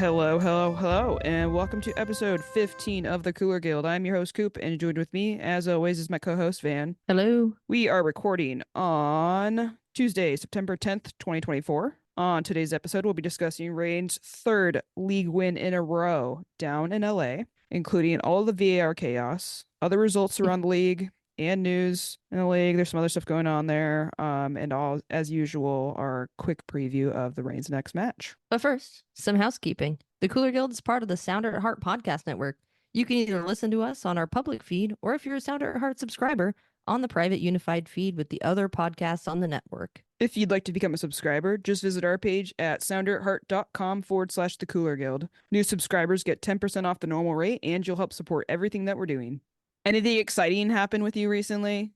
Hello, hello, hello, and welcome to episode 15 of the Cooler Guild. I'm your host, Coop, and joined with me, as always, is my co-host, Van. Hello. We are recording on Tuesday, September 10th, 2024. On today's episode, we'll be discussing Reigns' third league win in a row down in LA, including all of the VAR chaos, other results around the league, and news in the league. There's some other stuff going on there. And all, as usual, our quick preview of the Reigns' next match. But first, some housekeeping. The Cooler Guild is part of the Sounder at Heart podcast network. You can either listen to us on our public feed, or if you're a Sounder at Heart subscriber, on the private unified feed with the other podcasts on the network. If you'd like to become a subscriber, just visit our page at sounderatheart.com/the Cooler Guild. New subscribers get 10% off the normal rate, and you'll help support everything that we're doing. Anything exciting happen with you recently?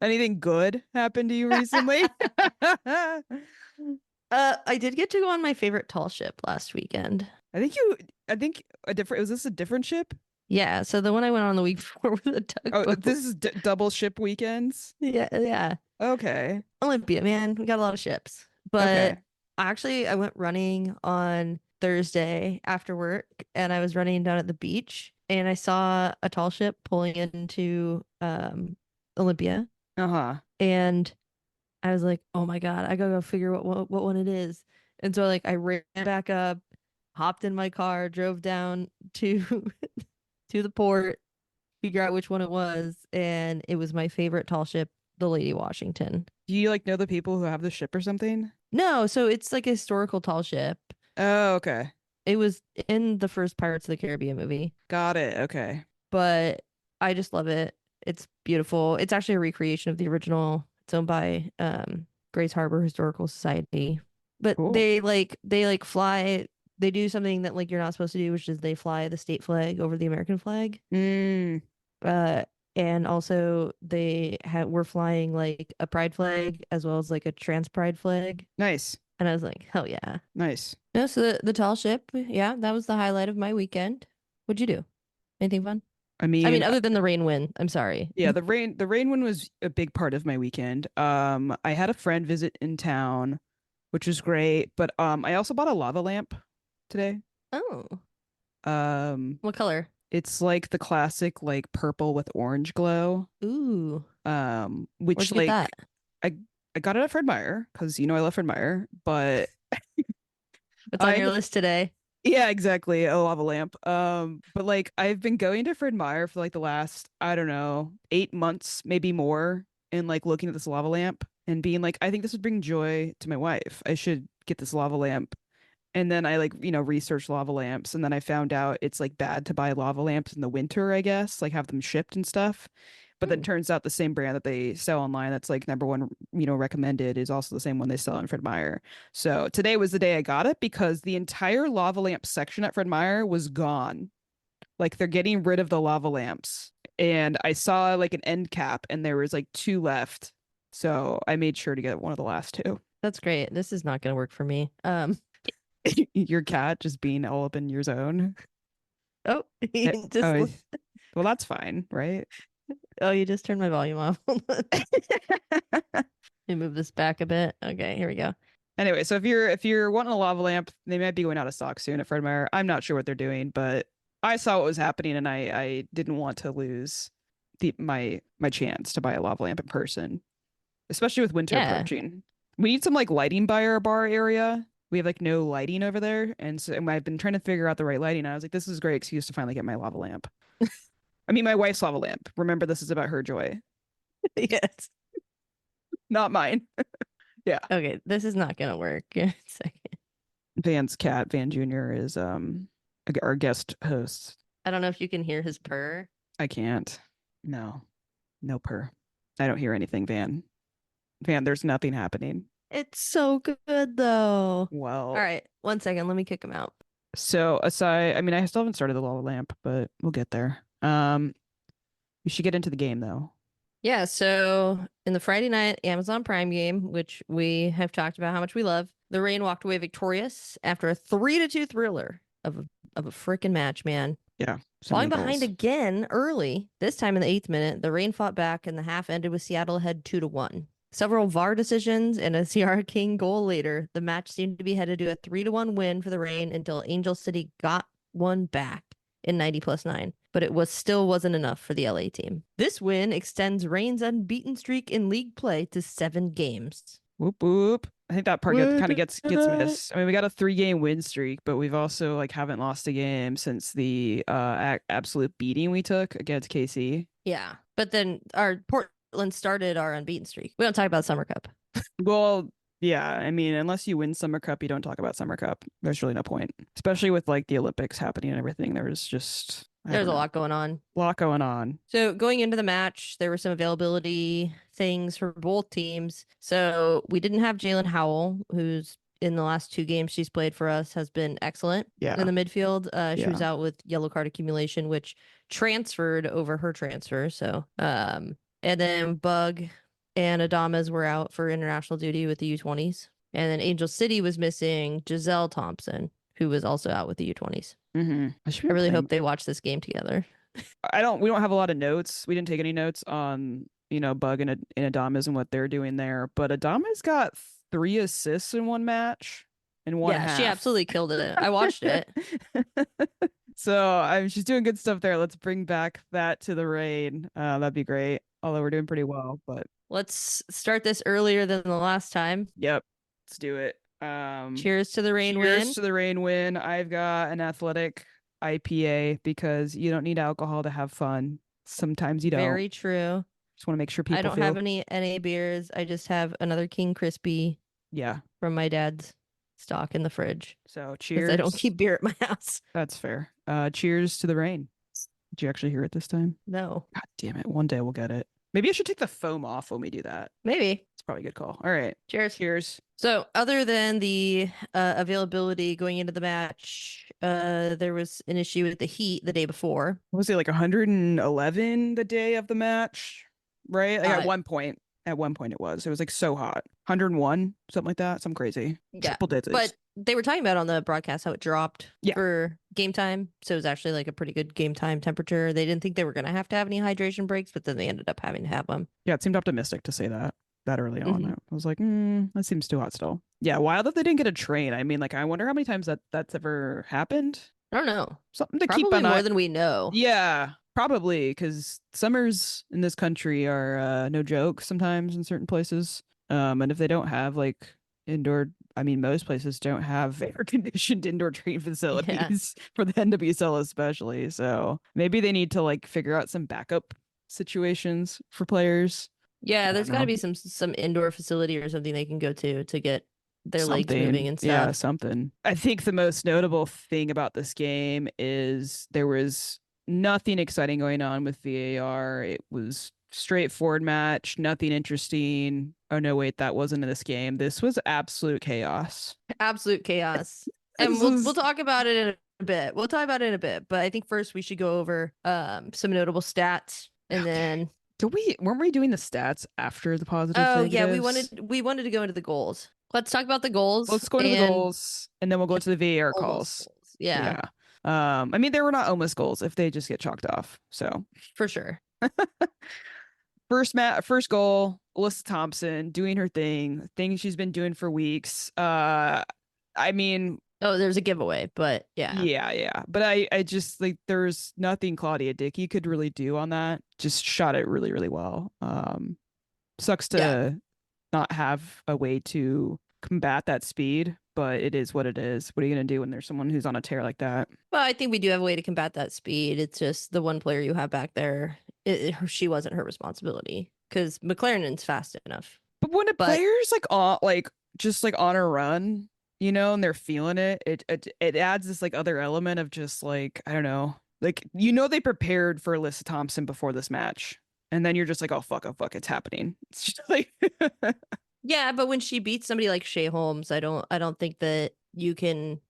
Anything good happened to you recently? I did get to go on my favorite tall ship last weekend. I think was this a different ship? Yeah, so the one I went on the week before was a tugboat. Oh, this is double ship weekends? Yeah. Okay. Olympia, man. We got a lot of ships. But Okay. I went running on Thursday after work, and I was running down at the beach, and I saw a tall ship pulling into Olympia. Uh-huh. And I was like, oh my God, I gotta go figure what one it is. And so I ran back up, hopped in my car, drove down to to the port, figure out which one it was, and it was my favorite tall ship, the Lady Washington. Do you know the people who have the ship or something? No, so it's like a historical tall ship. Oh, okay. It was in the first Pirates of the Caribbean movie. Got it. Okay. But I just love it. It's beautiful. It's actually a recreation of the original. It's owned by Grace Harbor Historical Society. But Cool. they fly. They do something that you're not supposed to do, which is they fly the state flag over the American flag. Mm. And also we're flying a pride flag as well as a trans pride flag. Nice. And I was like, hell yeah. Nice. No, so the tall ship, yeah, that was the highlight of my weekend. What'd you do? Anything fun? I mean, other than the rain win. I'm sorry. yeah, the rain one was a big part of my weekend. I had a friend visit in town, which was great, but I also bought a lava lamp today. Oh, What color? It's like the classic purple with orange glow. Ooh. Which Where'd you get that? I got it at Fred Meyer because I love Fred Meyer, but What's on your list today? Yeah, exactly. A lava lamp. But I've been going to Fred Meyer for the last, I don't know, 8 months, maybe more, and looking at this lava lamp and being like, I think this would bring joy to my wife. I should get this lava lamp. And then I researched lava lamps, and then I found out it's bad to buy lava lamps in the winter, I guess, have them shipped and stuff. But then turns out the same brand that they sell online that's number one, recommended is also the same one they sell in Fred Meyer. So today was the day I got it because the entire lava lamp section at Fred Meyer was gone. They're getting rid of the lava lamps. And I saw an end cap and there was 2 left. So I made sure to get one of the last 2. That's great. This is not going to work for me. Your cat just being all up in your zone. Oh, well, that's fine, right? Oh, you just turned my volume off. Let me move this back a bit. Okay, here we go. Anyway, so if you're wanting a lava lamp, they might be going out of stock soon at Fred Meyer. I'm not sure what they're doing, but I saw what was happening and I didn't want to lose my chance to buy a lava lamp in person, especially with winter approaching. We need some lighting by our bar area. We have no lighting over there, and so I've been trying to figure out the right lighting. And I was like, this is a great excuse to finally get my lava lamp. I mean, my wife's lava lamp. Remember, this is about her joy. Yes. Not mine. Yeah. Okay, this is not gonna work. Second. Van's cat, Van Jr., is our guest host. I don't know if you can hear his purr. I can't. No purr. I don't hear anything, Van. There's nothing happening. It's so good though. Well, all right, 1 second. Let me kick him out. So aside, I mean, I still haven't started the lava lamp, but we'll get there. We should get into the game though. Yeah, so in the Friday night Amazon Prime game, which we have talked about how much we love, the Reign walked away victorious after a 3-2 thriller of a freaking match, man. Yeah. Falling behind again early, this time in the 8th minute, the Reign fought back and the half ended with Seattle ahead 2-1. Several VAR decisions and a Sierra King goal later, the match seemed to be headed to a 3-1 win for the Reign until Angel City got one back in 90+9, but it still wasn't enough for the LA team. This win extends Reign's unbeaten streak in league play to 7 games. Whoop whoop. I think that part What kind of did gets I- missed. I mean, we got a 3 game win streak, but we've also like haven't lost a game since the absolute beating we took against KC. Yeah, but then our Portland started our unbeaten streak. We don't talk about Summer Cup. Well, yeah, I mean, unless you win Summer Cup, you don't talk about Summer Cup. There's really no point, especially with like the Olympics happening and everything. There's just There's a lot going on. Lot going on. So going into the match, there were some availability things for both teams. So we didn't have Jalen Howell, who's in the last 2 games she's played for us has been excellent in the midfield. She was out with yellow card accumulation, which transferred over her transfer. So, and then Bug and Adamas were out for international duty with the U20s. And then Angel City was missing Giselle Thompson, who was also out with the U20s. I really hope they watch this game together. We don't have a lot of notes. We didn't take any notes on, Bug and Adamas and what they're doing there. But Adamas got 3 assists in one match in one half. She absolutely killed it. I watched it. So she's doing good stuff there. Let's bring back that to the Reign. That'd be great. Although we're doing pretty well, but let's start this earlier than the last time. Yep, let's do it. Cheers to the Reign win. Cheers to the Reign win. I've got an athletic IPA because you don't need alcohol to have fun. Sometimes you don't. Very true. Just want to make sure people. I don't have any NA beers. I just have another King Crispy. Yeah. From my dad's stock in the fridge. So cheers. I don't keep beer at my house. That's fair. Cheers to the Reign. Did you actually hear it this time? No. God damn it. One day we'll get it. Maybe I should take the foam off when we do that. Maybe. It's probably a good call. All right. Cheers. Cheers. So other than the availability going into the match, there was an issue with the heat the day before. What was it, like 111 the day of the match? Right? Like at one point it was like so hot. 101, something like that. Something crazy. Yeah. Triple digits. But they were talking about on the broadcast how it dropped for game time. So it was actually like a pretty good game time temperature. They didn't think they were going to have any hydration breaks, but then they ended up having to have them. Yeah, it seemed optimistic to say that early on. I was like, that seems too hot still. Yeah, wild that they didn't get a train. I mean, like, I wonder how many times that's ever happened. I don't know. Something to probably keep an eye. More than we know. Yeah, probably, because summers in this country are no joke sometimes in certain places. And if they don't have like most places don't have air-conditioned indoor training facilities for the NWSL especially. So maybe they need to like figure out some backup situations for players. Yeah, there's got to be some indoor facility or something they can go to get their legs moving and stuff. Yeah, something. I think the most notable thing about this game is there was nothing exciting going on with VAR. It was straightforward match, nothing interesting. Oh no, wait, that wasn't in this game. This was absolute chaos. Absolute chaos. And we'll talk about it in a bit. But I think first we should go over some notable stats and then weren't we doing the stats after the positive? Oh yeah, we wanted to go into the goals. Let's talk about the goals. Let's go into the goals and then we'll go to the VAR calls. Yeah. I mean, they were not almost goals if they just get chalked off. So for sure. First goal, Alyssa Thompson doing her thing she's been doing for weeks. I mean, there's a giveaway, but yeah. But I just like there's nothing Claudia Dickey could really do on that. Just shot it really, really well. Sucks to not have a way to combat that speed, but it is what it is. What are you gonna do when there's someone who's on a tear like that? Well, I think we do have a way to combat that speed. It's just the one player you have back there. She wasn't her responsibility because McLaren's fast enough. But when a player's just on a run, and they're feeling it, it adds this like other element of just like, I don't know, like, they prepared for Alyssa Thompson before this match. And then you're just like, oh fuck, it's happening. It's just like yeah, but when she beats somebody like Shea Holmes, I don't think that you can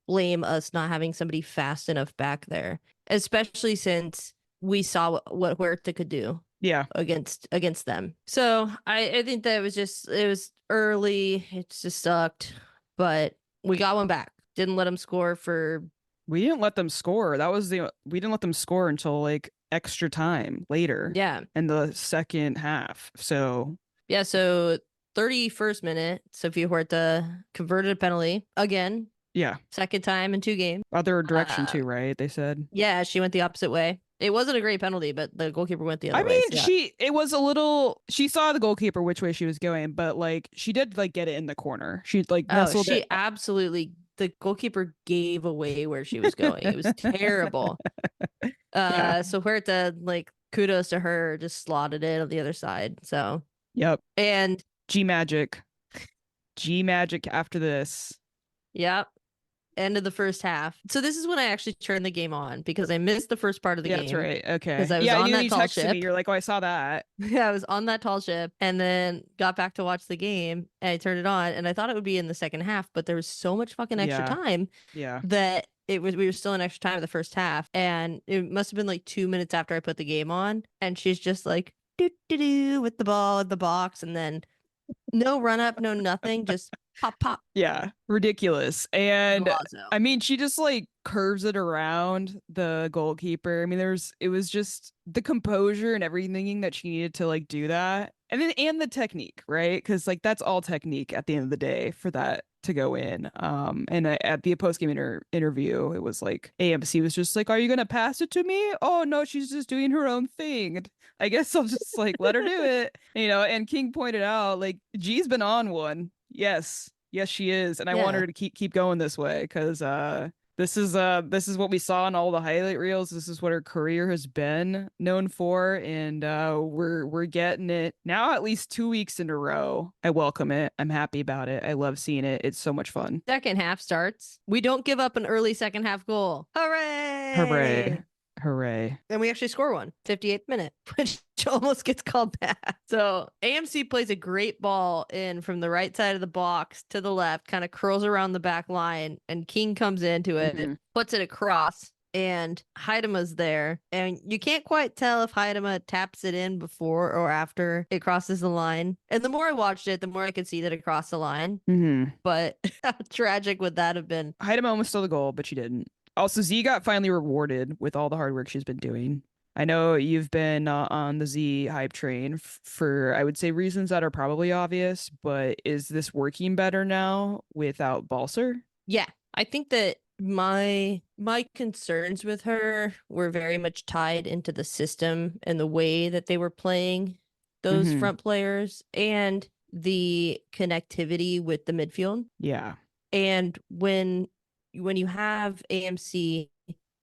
blame us not having somebody fast enough back there, especially since we saw what Huerta could do. Yeah, against them. So I think that it was early. It just sucked, but we got one back. Didn't let them score We didn't let them score. We didn't let them score until like extra time later. Yeah, in the second half. So Yeah, so 31st minute, Sophia Huerta converted a penalty again, Yeah. second time in 2 games. Other direction Uh, too, right? They said. yeah, she went the opposite way. It wasn't a great penalty, but the goalkeeper went the I other way. mean, So yeah. it was a little, she saw the goalkeeper which way she was going, but like she did like get it in the corner. She like Oh, nestled it. she absolutely, the goalkeeper gave away where she was going. It was terrible. Yeah. So Huerta, like, kudos to her, just slotted it on the other side. So, Yep. and G Magic. G Magic after this. yeah, end of the first half. So this is when I actually turned the game on because I missed the first part of the Yeah, that's game right. because Okay. I was Yeah, on and then that you tall texted me. ship. You're like, oh, I saw that. Yeah, I was on that tall ship and then got back to watch the game and I turned it on and I thought it would be in the second half, but there was so much fucking extra Yeah. time Yeah. that it was we were still in extra time in the first half and it must have been like 2 minutes after I put the game on and she's just like do do do with the ball at the box and then no run up, no nothing, just pop pop Yeah, ridiculous. And golazo. I mean, she just like curves it around the goalkeeper. I mean, it was just the composure and everything that she needed to like do that. And then and the technique, right? Because like that's all technique at the end of the day for that to go in. And at the post game interview, it was like AMC was just like, "Are you gonna pass it to me?" Oh no, she's just doing her own thing. And I guess I'll just like let her do it, you know. And King pointed out like G's been on one. Yes, yes, she is, and I want Yeah. her to keep going this way because this is what we saw in all the highlight reels. This is what her career has been known for, and we're getting it now at least 2 weeks in a row. I welcome it. I'm happy about it. I love seeing it. It's so much fun. Second half starts. We don't give up an early second half goal. Hooray! Hooray! Hooray! And we actually score one, 58th minute, which almost gets called back. So AMC plays a great ball in from the right side of the box to the left, kind of curls around the back line, and King comes into it, Hmm. puts it across, and Haidema's there. And you can't quite tell if Haidema taps it in before or after it crosses the line. And the more I watched it, the more I could see that it crossed the line. Hmm. But how tragic would that have been? Haidema almost stole the goal, but she didn't. Also, Z got finally rewarded with all the hard work she's been doing. I know you've been on the Z hype train for, I would say, reasons that are probably obvious, but is this working better now without Balser? Yeah, I think that my concerns with her were very much tied into the system and the way that they were playing those Hmm. front players and the connectivity with the midfield. Yeah. And when you have AMC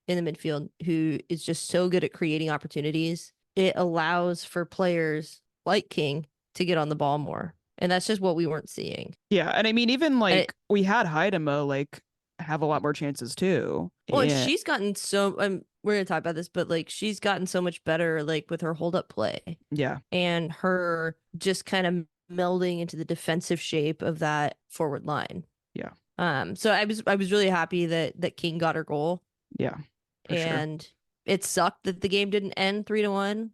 in the midfield who is just so good at creating opportunities, it allows for players like King to get on the ball more. And that's just what we weren't seeing. Yeah. And I mean, even And like we had Haidema like have a lot more chances too. well, and Yeah. she's gotten so we're gonna talk about this, but like she's gotten so much better like with her hold up play Yeah. and her just kind of melding into the defensive shape of that forward line. Yeah. So I was really happy that King got her goal Yeah. For sure. and it sucked that the game didn't end 3-1,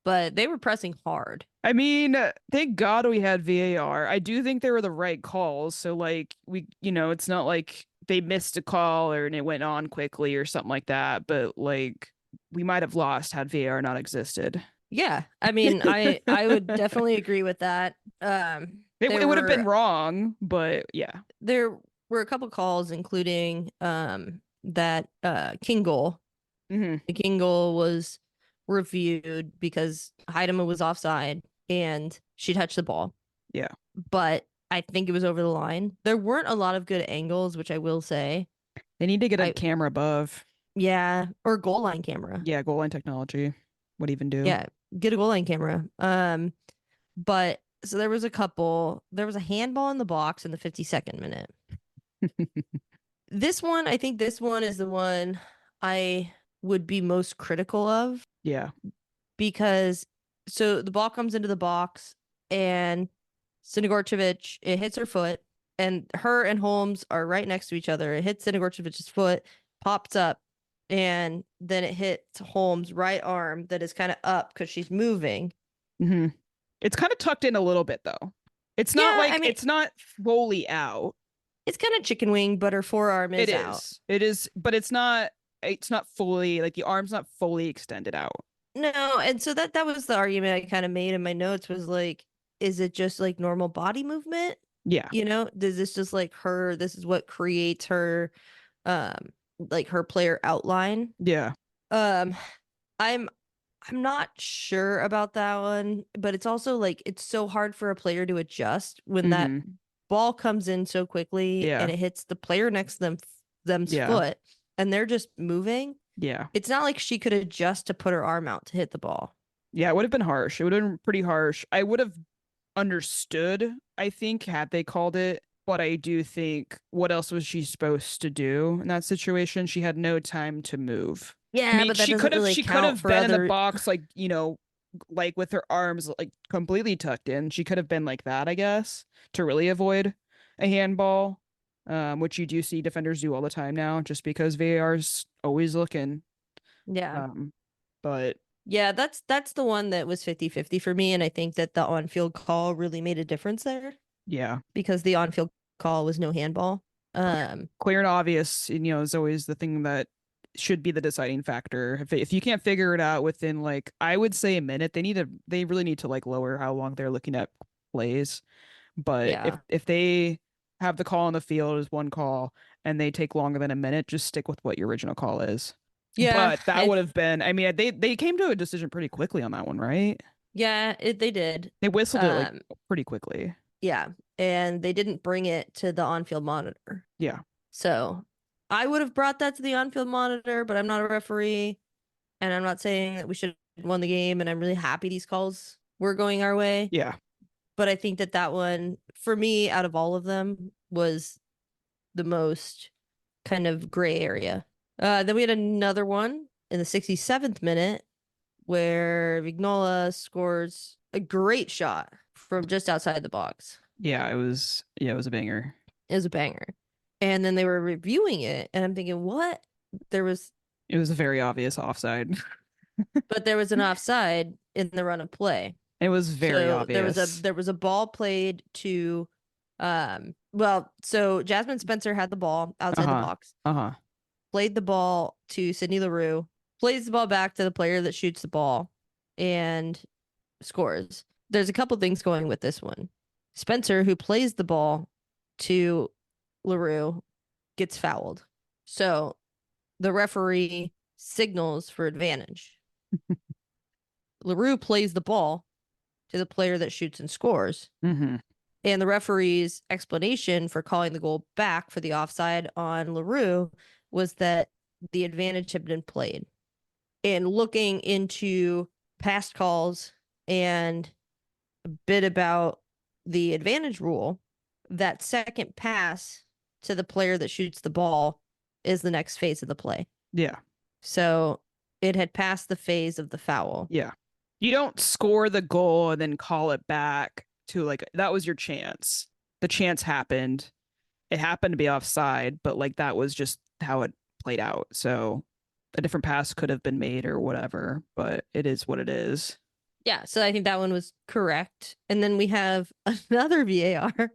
but they were pressing hard. I mean, thank God we had VAR. I do think they were the right calls. So like it's not like they missed a call or and it went on quickly or something like that, but like we might have lost had VAR not existed. Yeah, I mean, I would definitely agree with that. It would have been wrong, but yeah. There were a couple calls, including that King goal. Hmm. The King goal was reviewed because Haidema was offside and she touched the ball. Yeah. But I think it was over the line. There weren't a lot of good angles, which I will say. They need to get a I camera above. Yeah, or goal line camera. Yeah, goal line technology would even do. Yeah, get a goal line camera. But so there was a couple. There was a handball in the box in the 52nd minute. This one, I think this one is the one I would be most critical of Yeah. because so the ball comes into the box and Sinigorcevic, it hits her foot and her and Holmes are right next to each other. It hits Sinigorcevic's foot, pops up, and then it hits Holmes' right arm that is kind of up because she's moving. Hmm. It's kind of tucked in a little bit though. It's not Yeah, I like mean, it's not fully out. it's kind of chicken wing, but her forearm It is out. is. It is, but it's not fully like the arm's not fully extended out. No, and so that was the argument I kind of made in my notes was like is it just like normal body movement? Yeah. Does this just like her, this is what creates her um like her player outline? Yeah. Um I'm I'm not sure about that one, but it's also like it's so hard for a player to adjust when that Hmm. ball comes in so quickly and Yeah. it hits the player next to them's Yeah. foot and they're just moving. Yeah. It's not like she could adjust to put her arm out to hit the ball. Yeah, it would have been harsh. It would have been pretty harsh. I would have understood, I think, had they called it. But I do think, what else was she supposed to do in that situation? She had no time to move. I Yeah, mean, but that doesn't really she could count have for been in the other. box, like, like with her arms like completely tucked in. She could have been like that, I guess, to really avoid a handball. Which you do see defenders do all the time now, just because VAR's always looking. Yeah. Um, but Yeah, that's the one that was 50-50 for me, and I think that the on-field call really made a difference there yeah, because the on-field call was no handball. Um, clear and obvious, is always the thing that should be the deciding factor. If you can't figure it out within like I would say a minute, they really need to like lower how long they're looking at plays. But yeah. if they have the call on the field as one call and they take longer than a minute, just stick with what your original call is. Yeah, But that would have been, I mean, they came to a decision pretty quickly on that one, right? they did. They whistled it like Um, pretty quickly. yeah, and they didn't bring it to the on-field monitor. Yeah. So I would have brought that to the on-field monitor, but I'm not a referee, and I'm not saying that we should have won the game, and I'm really happy these calls were going our way. Yeah. But I think that that one, for me, out of all of them, was the most kind of gray area. Then we had another one in the 67th minute where Vignola scores a great shot from just outside the box. It was a banger. It was a banger. And then they were reviewing it, and I'm thinking, what? There was, It was a very obvious offside. but there was an offside in the run of play. It was very So there was a obvious. there was a ball played to well, so Jasmine Spencer had the ball outside the Uh-huh. box, Uh-huh. played the ball to Sydney LaRue, plays the ball back to the player that shoots the ball, and scores. There's a couple things going with this one. Spencer, who plays the ball to LaRue, gets fouled. So the referee signals for advantage. LaRue plays the ball to the player that shoots and scores. Mm-hmm. And the referee's explanation for calling the goal back for the offside on LaRue was that the advantage had been played. And looking into past calls and a bit about the advantage rule, that second pass to the player that shoots the ball is the next phase of the play. Yeah. So it had passed the phase of the foul. Yeah. You don't score the goal and then call it back to like that was your chance. The chance happened. It happened to be offside, but like that was just how it played out. So a different pass could have been made or whatever, but it is what it is. Yeah, so I think that one was correct. And then we have another VAR.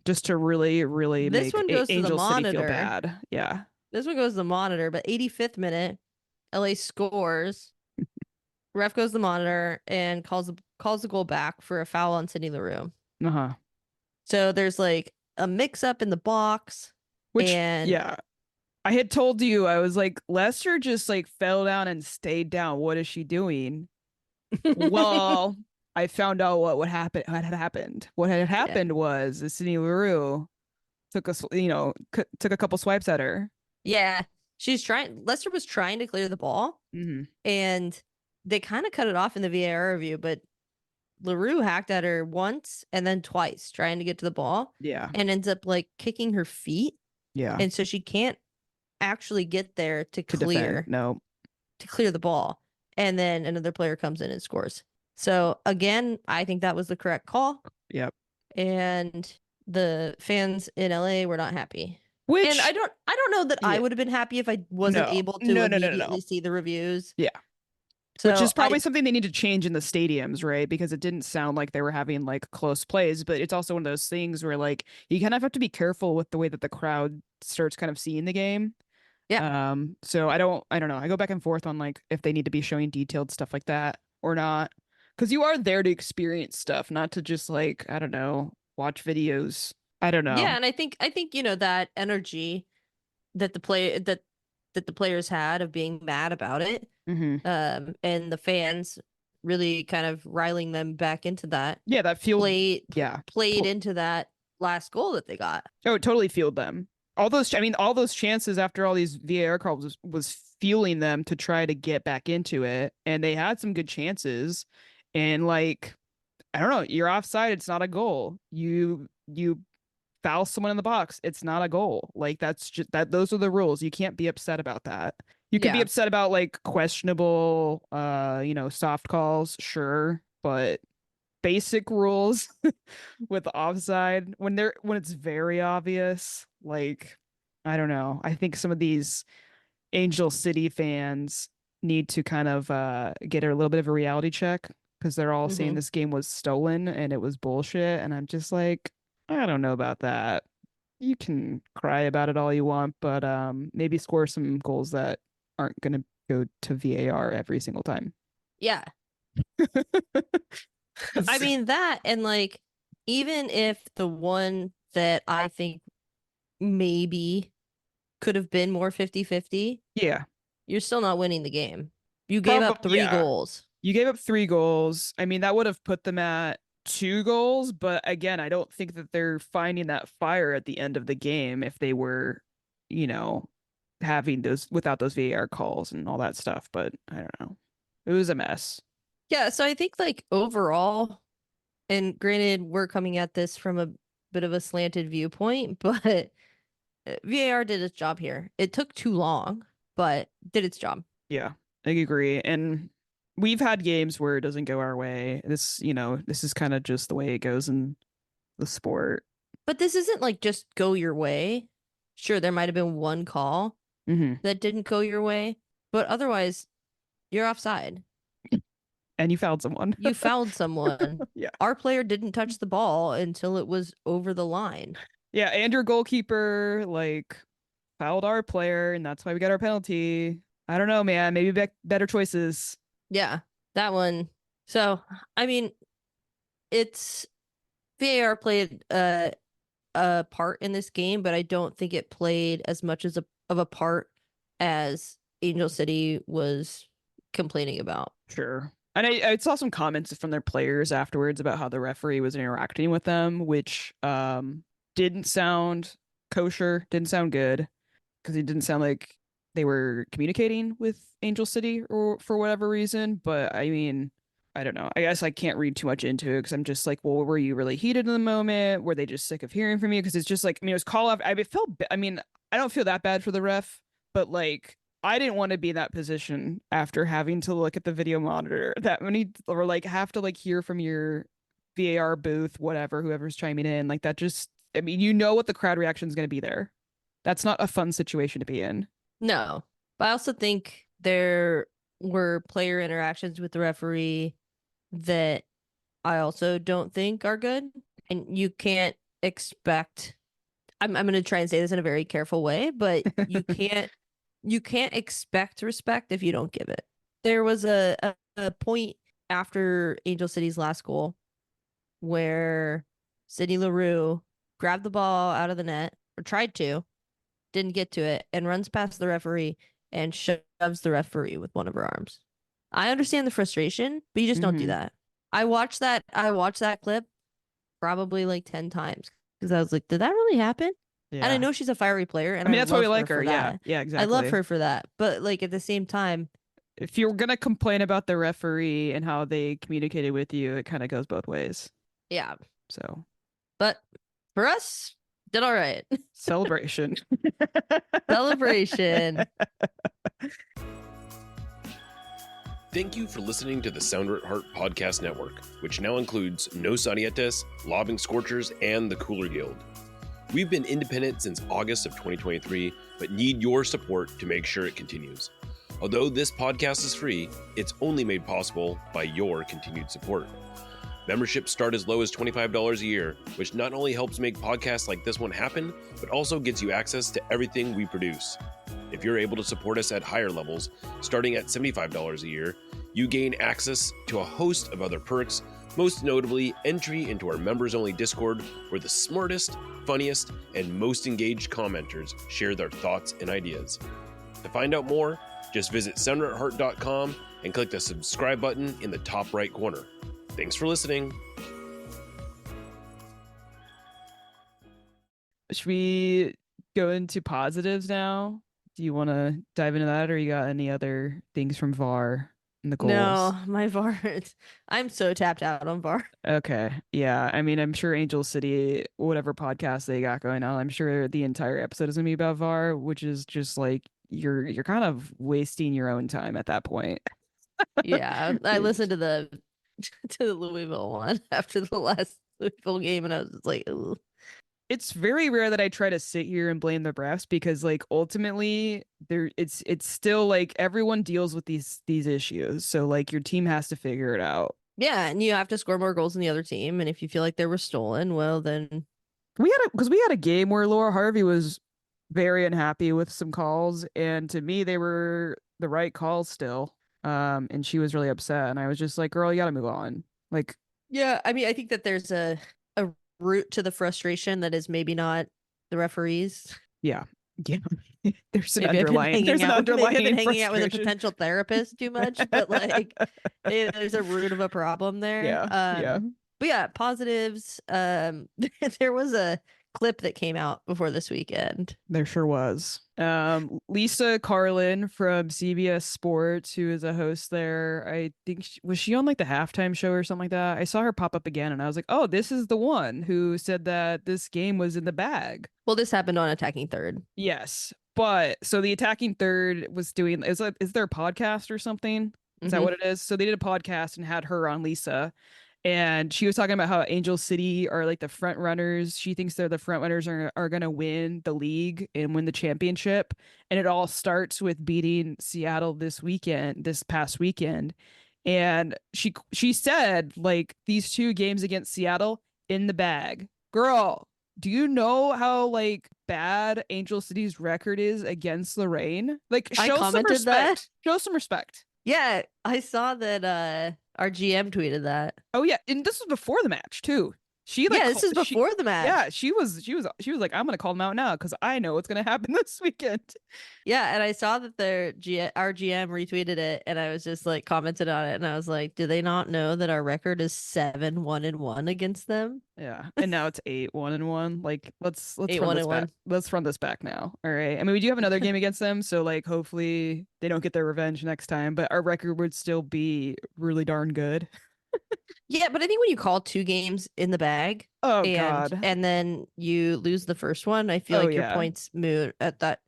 Just to really, really This make one goes to the Angel City feel monitor. bad. Yeah. This one goes to the monitor, but 85th minute, LA scores. Ref goes to the monitor and calls the goal back for a foul on Sydney LaRue. Uh-huh. So there's like a mix up in the box, Which, and yeah, I had told you, I was like, Lester just like fell down and stayed down. What is she doing? Well, I found out what happened. What had happened? What had yeah, happened was Sydney LaRue took a couple swipes at her. yeah, she's trying. Lester was trying to clear the ball, Hmm. and they kind of cut it off in the VAR review, but LaRue hacked at her once and then twice trying to get to the ball Yeah. and ends up like kicking her feet. Yeah. And so she can't actually get there To defend. No. to clear the ball. And then another player comes in and scores. So again, I think that was the correct call. Yep. And the fans in LA were not happy. And Which, I don't know that I yeah, would have been happy if I wasn't no, able to no, no, no, no, no. immediately see the reviews. Yeah. Which So is probably something they need to change in the stadiums, right? Because it didn't sound like they were having like close plays, but it's also one of those things where like you kind of have to be careful with the way that the crowd starts kind of seeing the game. yeah. So I don't know. I go back and forth on like if they need to be showing detailed stuff like that or not. Because you are there to experience stuff, not to just like, I don't know, watch videos. I don't Yeah, know. and I think that energy that the players had of being mad about it, Hmm. and the fans really kind of riling them back into that, Yeah, that fueled. Yeah. played into that last goal that they got. Oh, it totally fueled them. I mean, all those chances after all these VAR calls was fueling them to try to get back into it, and they had some good chances. And like, I don't know, you're offside. It's not a goal. You foul someone in the box. It's not a goal. Like that's just that. Those are the rules. You can't be upset about that. You could be Yeah. upset about like questionable, soft calls, sure, but basic rules with offside when it's very obvious, like I don't know. I think some of these Angel City fans need to kind of get a little bit of a reality check because they're all saying Hmm. this game was stolen and it was bullshit, and I'm just like, I don't know about that. You can cry about it all you want, but maybe score some goals that aren't going to go to VAR every single time. Yeah. I mean that, and like, even if the one that I think maybe could have been more 50-50, Yeah, you're still not winning the game. You gave probably. up three Yeah, goals. you gave up 3 goals. I mean, that would have put them at 2 goals, but again, I don't think that they're finding that fire at the end of the game if they were, you know, having those without those VAR calls and all that stuff. But I don't know. It was a mess. Yeah, so I think like overall, and granted, we're coming at this from a bit of a slanted viewpoint, but VAR did its job here. It took too long, but did its job. Yeah, I agree. And we've had games where it doesn't go our way. This is kind of just the way it goes in the sport. But this isn't like just go your way. Sure, there might have been one call Hmm. that didn't go your way, but otherwise, you're offside. And you fouled someone. You fouled someone. Yeah. Our player didn't touch the ball until it was over the line. Yeah, and your goalkeeper like fouled our player, and that's why we got our penalty. I don't know, man. Maybe better choices. Yeah, that one. So, I mean, it's VAR played a part in this game, but I don't think it played as much as of a part as Angel City was complaining about. Sure. And I saw some comments from their players afterwards about how the referee was interacting with them, which didn't sound kosher, didn't sound good, because it didn't sound like they were communicating with Angel City or for whatever reason. But I mean, I don't know. I guess I can't read too much into it because I'm just like, well, were you really heated in the moment? Were they just sick of hearing from you? Because it's just like, I mean, it was call off. I mean, I don't feel that bad for the ref, but like, I didn't want to be in that position after having to look at the video monitor that many or like have to like hear from your VAR booth, whatever, whoever's chiming in. Like that just, I mean, you know what the crowd reaction is going to be there. That's not a fun situation to be in. No, but I also think there were player interactions with the referee that I also don't think are good. And you can't expect, I'm going to try and say this in a very careful way, but you can't expect respect if you don't give it. There was a point after Angel City's last goal where Sidney LaRue grabbed the ball out of the net, or tried to, didn't get to it, and runs past the referee and shoves the referee with one of her arms. I understand the frustration, but you just don't do Hmm. that. I watched that clip probably like 10 times because I was like, did that really happen? And I Yeah. know she's a fiery player and I I mean, that's why we love her like her. for Yeah. that. Yeah, I love exactly. her for that. But like at the same time, If you're gonna complain about the referee and how they communicated with you, it kind of goes both ways. yeah. So, But for us, did all right. celebration. Celebration. Thank you for listening to the Sounder at Heart Podcast Network, which now includes Nos Arietes, Lobbing Scorchers, and the Cooler Guild. We've been independent since August of 2023, but need your support to make sure it continues. Although this podcast is free, it's only made possible by your continued support. Memberships start as low as $25 a year, which not only helps make podcasts like this one happen, but also gets you access to everything we produce. If you're able to support us at higher levels, starting at $75 a year, You gain access to a host of other perks, most notably entry into our members-only Discord, where the smartest, funniest, and most engaged commenters share their thoughts and ideas. To find out more, just visit soundretheart.com and click the subscribe button in the top right corner. Thanks for listening. Should we go into positives now? Do you want to dive into that, or you got any other things from VAR and the goals? No, my VAR. I'm so tapped out on VAR. Okay. Yeah. I mean, I'm sure Angel City, whatever podcast they got going on, I'm sure the entire episode is gonna be about VAR, which is just like you're kind of wasting your own time at that point. Yeah, I listened to the Louisville one after the last Louisville game, and I was just like, ugh. It's very rare that I try to sit here and blame the refs because like ultimately it's still like everyone deals with these issues. So like your team has to figure it out. Yeah, and you have to score more goals than the other team, and if you feel like they were stolen, well then We had a game where Laura Harvey was very unhappy with some calls, and to me they were the right calls still. And she was really upset, and I was just like, girl, you gotta move on. Like, yeah, I mean, I think that there's a root to the frustration that is maybe not the referees. yeah. There's an Maybe underlying maybe I've been hanging out with a frustration. potential therapist too much, but like there's a root of a problem there. Yeah. But yeah, positives. There was a clip that came out before this weekend. There sure was. Lisa Carlin from CBS Sports, who is a host there. I think was she on like the halftime show or something like that? I saw her pop up again, and I was like, oh, this is the one who said that this game was in the bag. Well, this happened on Attacking Third. Yes, but so the Attacking Third was doing is there a podcast or something? Is that what it is? So they did a podcast and had her on, Lisa. And she was talking about how Angel City are like the front runners. She thinks they're the front runners are going to win the league and win the championship. And it all starts with beating Seattle this past weekend. And she said like these two games against Seattle in the bag. Girl, do you know how like bad Angel City's record is against Lorraine? Like show some respect. That. Show some respect. Yeah, I saw that our GM tweeted that. Oh yeah, and this was before the match too. This is before the match. Yeah, she was like, I'm gonna call them out now because I know what's gonna happen this weekend. Yeah, and I saw that our GM retweeted it, and I was just like commented on it, and I was like, do they not know that our record is 7-1-1 against them? Yeah, and now it's 8-1-1. Like let's 8-1-1. Let's run this back now. All right. I mean, we do have another game against them, so like hopefully they don't get their revenge next time. But our record would still be really darn good. Yeah, but I think when you call 2 games in the bag, God, and then you lose the first one, I feel like your points moot at that.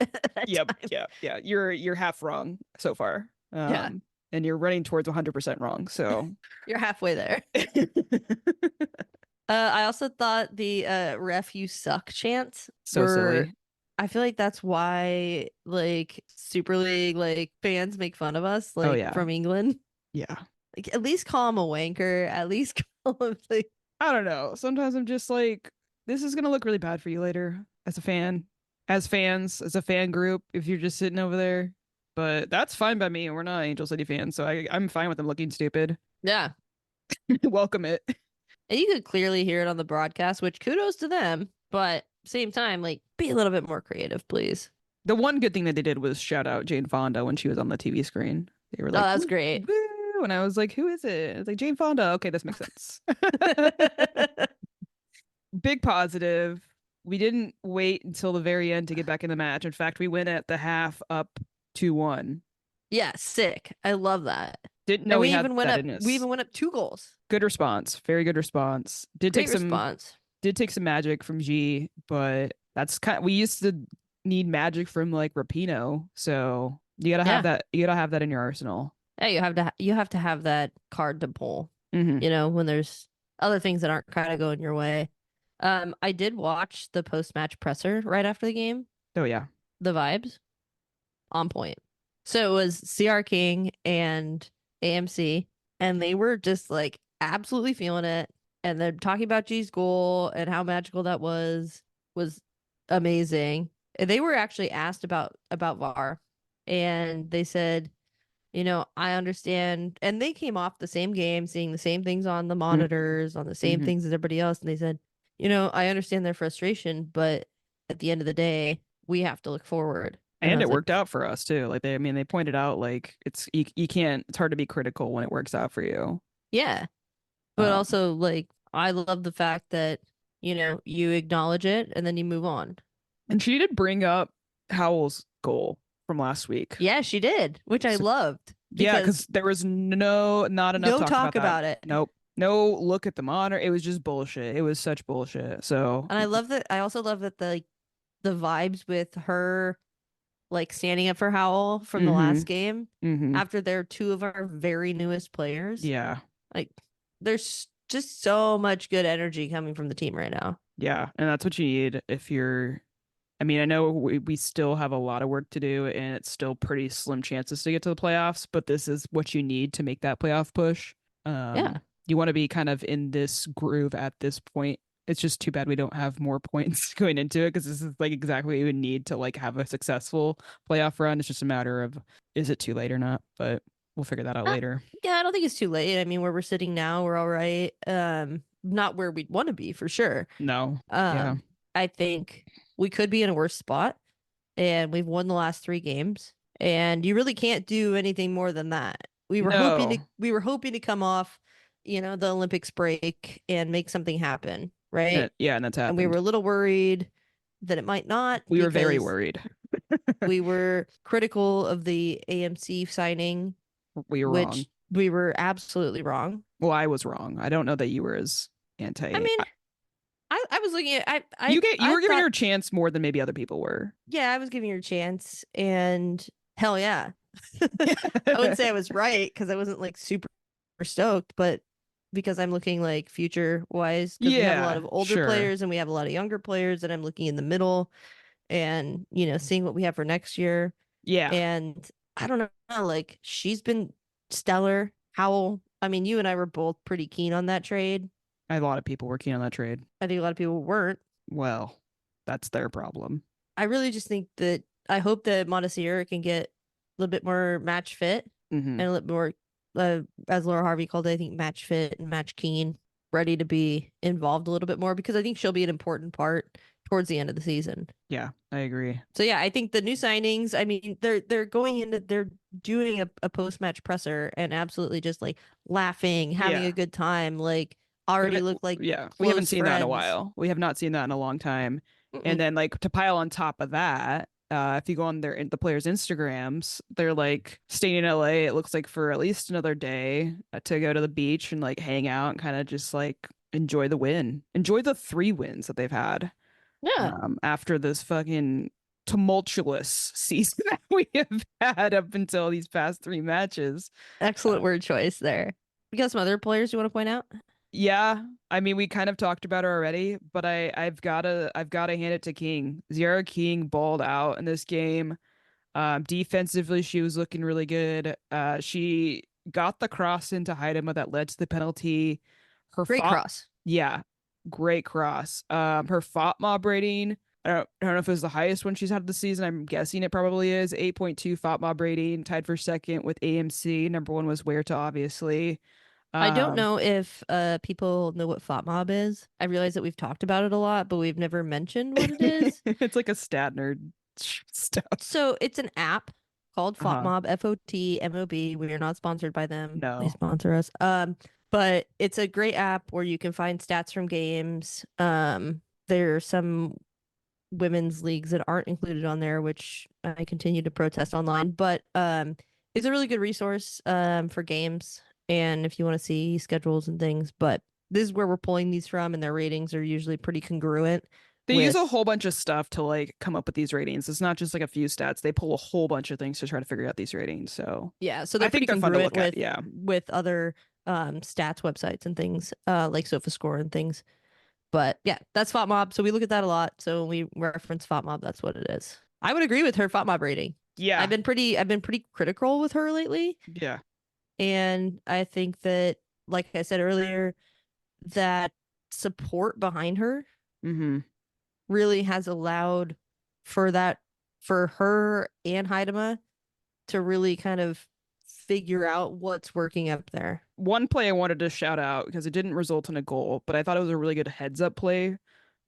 Yep, time. yeah. You're half wrong so far. Yeah, and you're running towards 100% wrong. So you're halfway there. I also thought the "ref you suck" chants silly. I feel like that's why like Super League like fans make fun of us from England. Yeah. Like, at least call him a wanker. At least call him like I don't know. Sometimes I'm just like, this is gonna look really bad for you later as a fan, as fans, as a fan group. If you're just sitting over there, but that's fine by me. We're not Angel City fans, so I'm fine with them looking stupid. Yeah, welcome it. And you could clearly hear it on the broadcast, which kudos to them. But same time, like be a little bit more creative, please. The one good thing that they did was shout out Jane Fonda when she was on the TV screen. They were like, "Oh, that's great." Woo! And I was like, who is it? I was like, Jane Fonda. Okay, this makes sense. Big positive. We didn't wait until the very end to get back in the match. In fact, we went at the half up 2-1. Yeah, sick. I love that. Didn't know we even went up. We even went up 2 goals. Good response. Very good response. Did take some magic from G, but that's we used to need magic from like Rapinoe. So you gotta have that. You gotta have that in your arsenal. Yeah, you have to have that card to pull. Mm-hmm. You know, when there's other things that aren't kind of going your way. I did watch the post-match presser right after the game. Oh yeah. The vibes on point. So it was CR King and AMC, and they were just like absolutely feeling it. And they're talking about G's goal and how magical that was amazing. They were actually asked about VAR, and they said I understand. And they came off the same game, seeing the same things on the Mhm. monitors, on the same Mhm. things as everybody else. And they said, I understand their frustration, but at the end of the day, we have to look forward. And I And was it like, worked out for us too. Like they pointed out like you can't, it's hard to be critical when it works out for you. yeah. But Um, also, like, I love the fact that, you acknowledge it and then you move on. and she did bring up Howell's goal from last week. Yeah, she did, which I So loved yeah, because because there was not enough no talk about talk that. about it. Nope. No look at the monitor. It was just bullshit. It was such bullshit. So And I love that. I also love that the vibes with her like standing up for Howell from the last mm-hmm. game Mm-hmm. after they're two of our very newest players. Yeah. Like there's just so much good energy coming from the team right now. Yeah. And that's what you need if you're, I mean, I know we still have a lot of work to do and it's still pretty slim chances to get to the playoffs, but this is what you need to make that playoff push. Yeah. You want to be kind of in this groove at this point. It's just too bad we don't have more points going into it because this is like exactly what you would need to like have a successful playoff run. It's just a matter of is it too late or not, but we'll figure that out Uh, later. yeah, I don't think it's too late. I mean, where we're sitting now, we're all right. Not where we'd want to be for sure. No. Yeah. I think we could be in a worse spot, and we've won the last 3 games, and you really can't do anything more than that. No. We were hoping to come off, the Olympics break and make something happen, And right? yeah, and that's And we were happened. a little worried that it might not We were very because worried. we were critical of the AMC signing, We were wrong. which we were absolutely wrong. Well, I was wrong. I don't know that you were as I anti. mean, I was looking at You I were giving thought her a chance more than maybe other people were. yeah, I was giving her a chance, and hell yeah. I wouldn't say I was right because I wasn't like super stoked, but because I'm looking like future wise, because we have a lot Yeah, of older sure. players and we have a lot of younger players, and I'm looking in the middle and seeing what we have for next year. Yeah, And I don't know, like she's been stellar. Howell, I mean, you and I were both pretty keen on that trade. a lot of people working on that trade. I think a lot of people weren't. Well, that's their problem. I really just think that I hope that Montesir can get a little bit more match fit Hmm. and a little more, as Laura Harvey called it, I think match fit and match keen, ready to be involved a little bit more because I think she'll be an important part towards the end of the season. Yeah, I agree. So yeah, I think the new signings. I mean, they're going into they're doing a post match presser and absolutely just like laughing, having Yeah. a good time, like already look like Yeah, we haven't close seen that in a friends. while. We have not seen that in a long time. And Mm-mm. then like to pile on top of that, if you go on the players' Instagrams, they're like staying in LA, it looks like for at least another day to go to the beach and like hang out and kind of just like enjoy the win. Enjoy the 3 wins that they've had Yeah, after this fucking tumultuous season that we have had up until these past 3 matches. excellent word choice there. We got some other players you want to point out? Yeah, I mean we kind of talked about her already, but I've gotta hand it to King. Zara King balled out in this game. Defensively, she was looking really good. She got the cross into Haidema that led to the penalty. Her Great fought, cross. yeah, great cross. Her fought mob rating. I don't know if it was the highest one she's had this season. I'm guessing it probably is 8.2 fought mob rating, tied for second with AMC. Number one was Huerta, obviously. I don't Um, know if people know what FOTMob is. I realize that we've talked about it a lot, but we've never mentioned what it is. it's like a stat nerd stuff. So it's an app called Uh-huh. FOTMob, FOTMOB. We are not sponsored by them. Please No. sponsor us. But it's a great app where you can find stats from games. There are some women's leagues that aren't included on there, which I continue to protest online. But it's a really good resource for games and if you want to see schedules and things. But this is where we're pulling these from, and their ratings are usually pretty congruent They use a with. whole bunch of stuff to like come up with these ratings. It's not just like a few stats. They pull a whole bunch of things to try to figure out these ratings. So Yeah, so I they're think pretty they're fun to congruent look at. Yeah. with other stats websites and things like SofaScore and things. But yeah, that's FOTMob. So we look at that a lot. So when we reference FOTMob, that's what it is. I would agree with her FOTMob rating. Yeah. I've been pretty critical with her lately. Yeah. And I think that, like I said earlier, that support behind her Mm-hmm. really has allowed for that for her and Haidema to really kind of figure out what's working up there. One play I wanted to shout out because it didn't result in a goal, but I thought it was a really good heads up play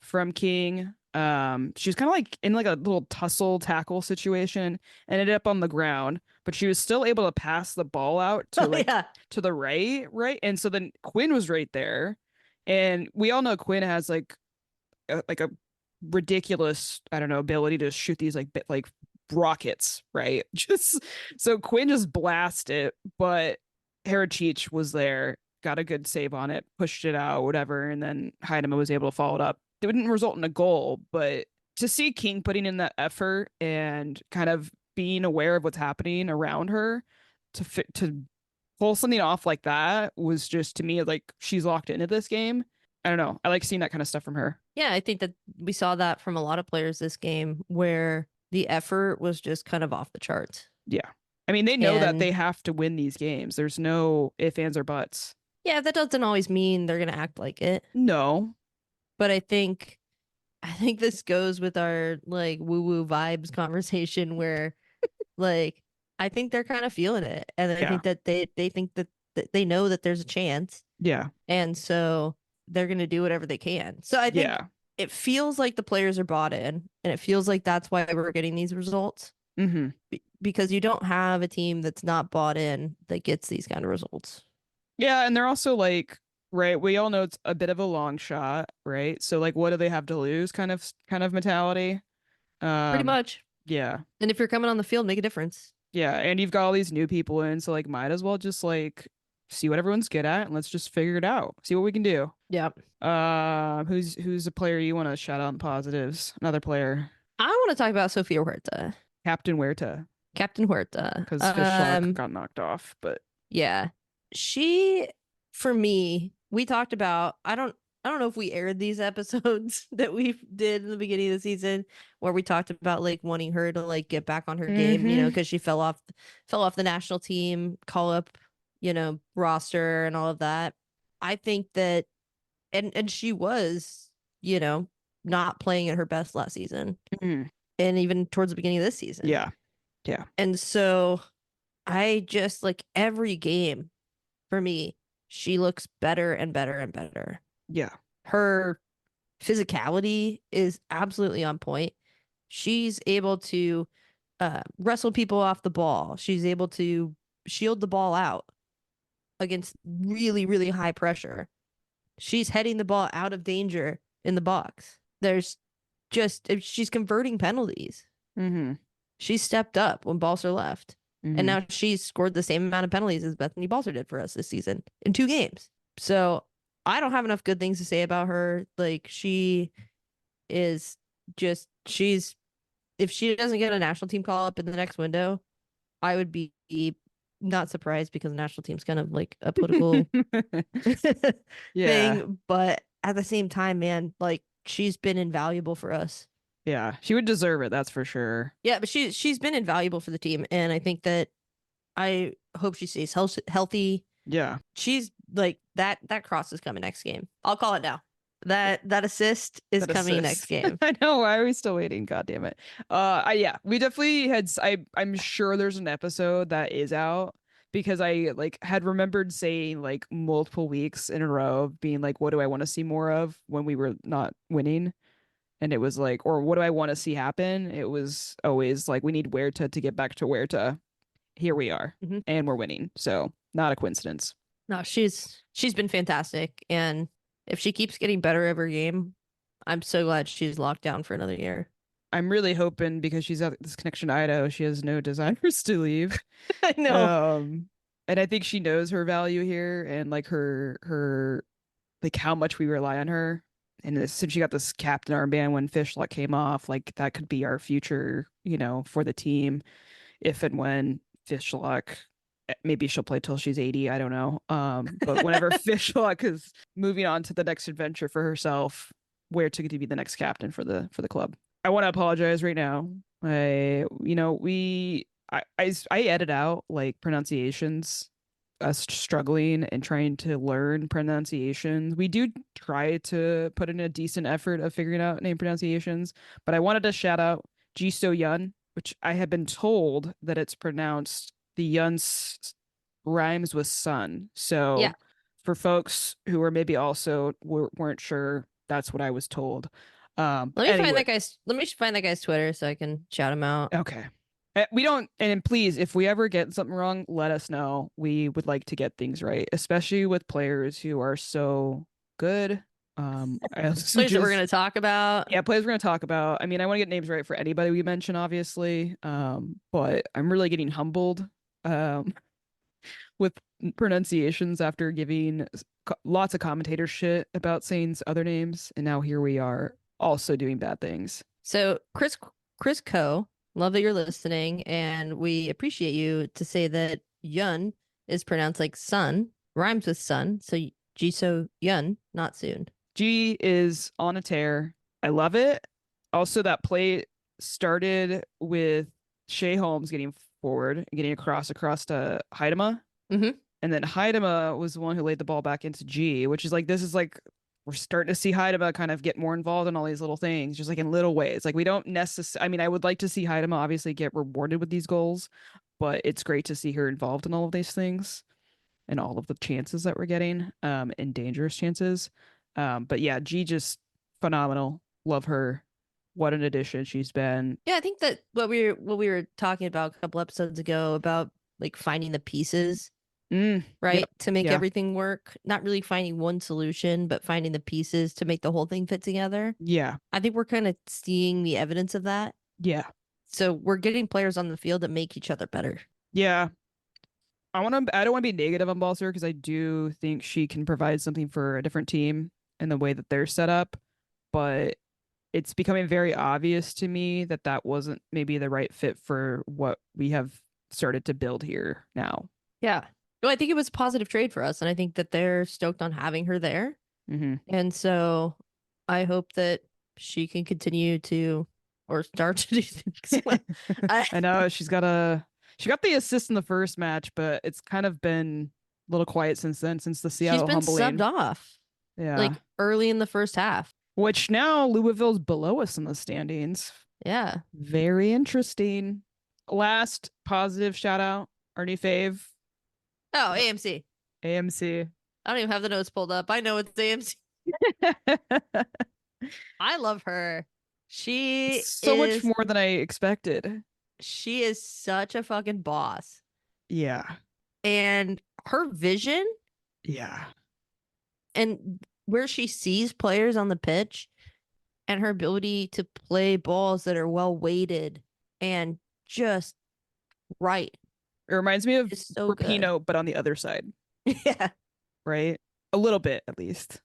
from King. She was kind of like in like a little tussle tackle situation and ended up on the ground, but she was still able to pass the ball out to Oh yeah. to the right. And so then Quinn was right there. And we all know Quinn has like a ridiculous, I don't know, ability to shoot these like rockets, right? Just so Quinn just blasted, but Haracheech was there, got a good save on it, pushed it out, whatever, and then Heidema was able to follow it up. It didn't result in a goal, but to see King putting in that effort and kind of being aware of what's happening around her to pull something off like that was just to me like she's locked into this game. I don't know. I like seeing that kind of stuff from her. Yeah, I think that we saw that from a lot of players this game where the effort was just kind of off the charts. Yeah. I mean, they know that And they have to win these games. There's no ifs, ands, or buts. yeah, that doesn't always mean they're gonna act like it. No. But I think this goes with our like woo woo vibes conversation where like I think they're kind of feeling it. And I Yeah. think that they think that they know that there's a chance. Yeah. And so they're gonna do whatever they can. So I think Yeah. it feels like the players are bought in, and it feels like that's why we're getting these results. Mm-hmm. Because you don't have a team that's not bought in that gets these kind of results. Yeah, and they're also like, right, we all know it's a bit of a long shot, right? So like what do they have to lose kind of mentality? Pretty much. Yeah. And if you're coming on the field, make a difference. Yeah, and you've got all these new people in, so like might as well just like see what everyone's good at and let's just figure it out. See what we can do. Yeah. Who's a player you want to shout out in positives? Another player. I want to talk about Sofia Huerta. Captain Huerta. Captain Huerta. Because Fishlock got knocked off, but yeah. She, for me, we talked about, I don't know if we aired these episodes that we did in the beginning of the season where we talked about like wanting her to like get back on her game, you know, because she fell off the national team, call up, you know, roster and all of that. I think that and she was, you know, not playing at her best last season. Mhm. And even towards the beginning of this season. Yeah. Yeah. And so I just like every game for me, she looks better and better and better. Yeah. Her physicality is absolutely on point. She's able to wrestle people off the ball. She's able to shield the ball out against really, really high pressure. She's heading the ball out of danger in the box. There's just, she's converting penalties. Mm-hmm. She stepped up when Balser left. Mm-hmm. And now she's scored the same amount of penalties as Bethany Balser did for us this season in 2 games. So I don't have enough good things to say about her. Like she is just, if she doesn't get a national team call up in the next window, I would be not surprised because the national team's kind of like a political Yeah. thing. But at the same time, man, like she's been invaluable for us. Yeah. She would deserve it, that's for sure. Yeah, but she's been invaluable for the team. And I think that I hope she stays healthy. Yeah. She's like that cross is coming next game. I'll call it now. That assist is That coming assist. next game. I know. Why are we still waiting? God damn it. Yeah, we definitely had. I'm sure there's an episode that is out because I like had remembered saying like multiple weeks in a row of being like, what do I want to see more of when we were not winning? And it was like, or what do I want to see happen? It was always like, we need Huerta to get back to Huerta. Here we are, and we're winning. So not a coincidence. No, she's been fantastic, and if she keeps getting better every game, I'm so glad she's locked down for another year. I'm really hoping because she's got this connection to Idaho, she has no desires to leave. I know. And I think she knows her value here and like her like how much we rely on her. And since she got this captain armband when Fishlock came off, like that could be our future, you know, for the team if and when Fishlock, maybe she'll play till she's 80, I don't know. But whenever Fishlock is moving on to the next adventure for herself, where to be the next captain for the club. I want to apologize right now. I edit out like pronunciations, us struggling and trying to learn pronunciations. We do try to put in a decent effort of figuring out name pronunciations, but I wanted to shout out Ji So Yun, which I have been told that it's pronounced the Yun rhymes with sun. Yeah. So for folks who are maybe also weren't sure, that's what I was told. Anyway, Let me find that guy's Twitter so I can shout him out. okay. We don't, and please, if we ever get something wrong, let us know. We would like to get things right, especially with players who are so good. I also Players that we're going to talk about. yeah, players we're going to talk about. I mean, I want to get names right for anybody we mention, obviously. But I'm really getting humbled with pronunciations after giving lots of commentator shit about Sane's other names, and now here we are also doing bad things. So Chris Coe, love that you're listening, and we appreciate you to say that Yun is pronounced like sun, rhymes with sun. So Jisoo Yun, not soon. G is on a tear. I love it. Also, that play started with Shea Holmes getting forward and getting across to Haidama. Mm-hmm. And then Haidama was the one who laid the ball back into G, which is like, this is like, we're starting to see Haidama kind of get more involved in all these little things, just like in little ways. Like, we don't necessarily, I mean, I would like to see Haidama obviously get rewarded with these goals, but it's great to see her involved in all of these things and all of the chances that we're getting, and dangerous chances. But yeah, G just phenomenal. Love her. What an addition she's been. Yeah, I think that what we were talking about a couple episodes ago about like finding the pieces, right, yep, to make yeah. everything work. Not really finding one solution, but finding the pieces to make the whole thing fit together. Yeah, I think we're kind of seeing the evidence of that. yeah. So we're getting players on the field that make each other better. Yeah. I don't want to be negative on Balser because I do think she can provide something for a different team in the way that they're set up, but it's becoming very obvious to me that that wasn't maybe the right fit for what we have started to build here now. Yeah. No, I think it was a positive trade for us, and I think that they're stoked on having her there. Mm-hmm. And so I hope that she can continue to or start to do things. I know she got the assist in the first match, but it's kind of been a little quiet since then, since the Seattle she's been humbling. subbed off. Yeah. Like early in the first half. Which now Louisville's below us in the standings. Yeah. Very interesting. Last positive shout out, our new fave. Oh, AMC. AMC. I don't even have the notes pulled up. I know it's AMC. I love her. She so much more than I expected. She is such a fucking boss. Yeah. And her vision. Yeah. And where she sees players on the pitch and her ability to play balls that are well weighted and just right. It reminds me of so Rapinoe, but on the other side. Yeah. Right? A little bit, at least.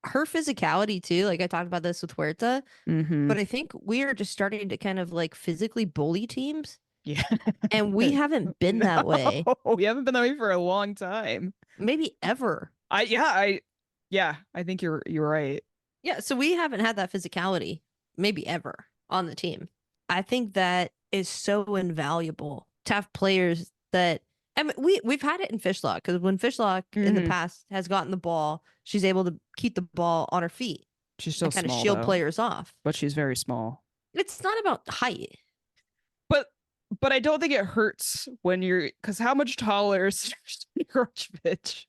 Her physicality, too. Like I talked about this with Huerta. Mm-hmm. But I think we are just starting to kind of like physically bully teams. Yeah. And we haven't been that way. We haven't been that way for a long time. Maybe ever. I think you're right. Yeah, so we haven't had that physicality, maybe ever, on the team. I think that is so invaluable to have players that, I mean, we've had it in Fishlock, because when Fishlock in the past has gotten the ball, she's able to keep the ball on her feet. She's still kind small, of shield though. Players off. But she's very small. It's not about height. But I don't think it hurts when you're, because how much taller is Grochvich?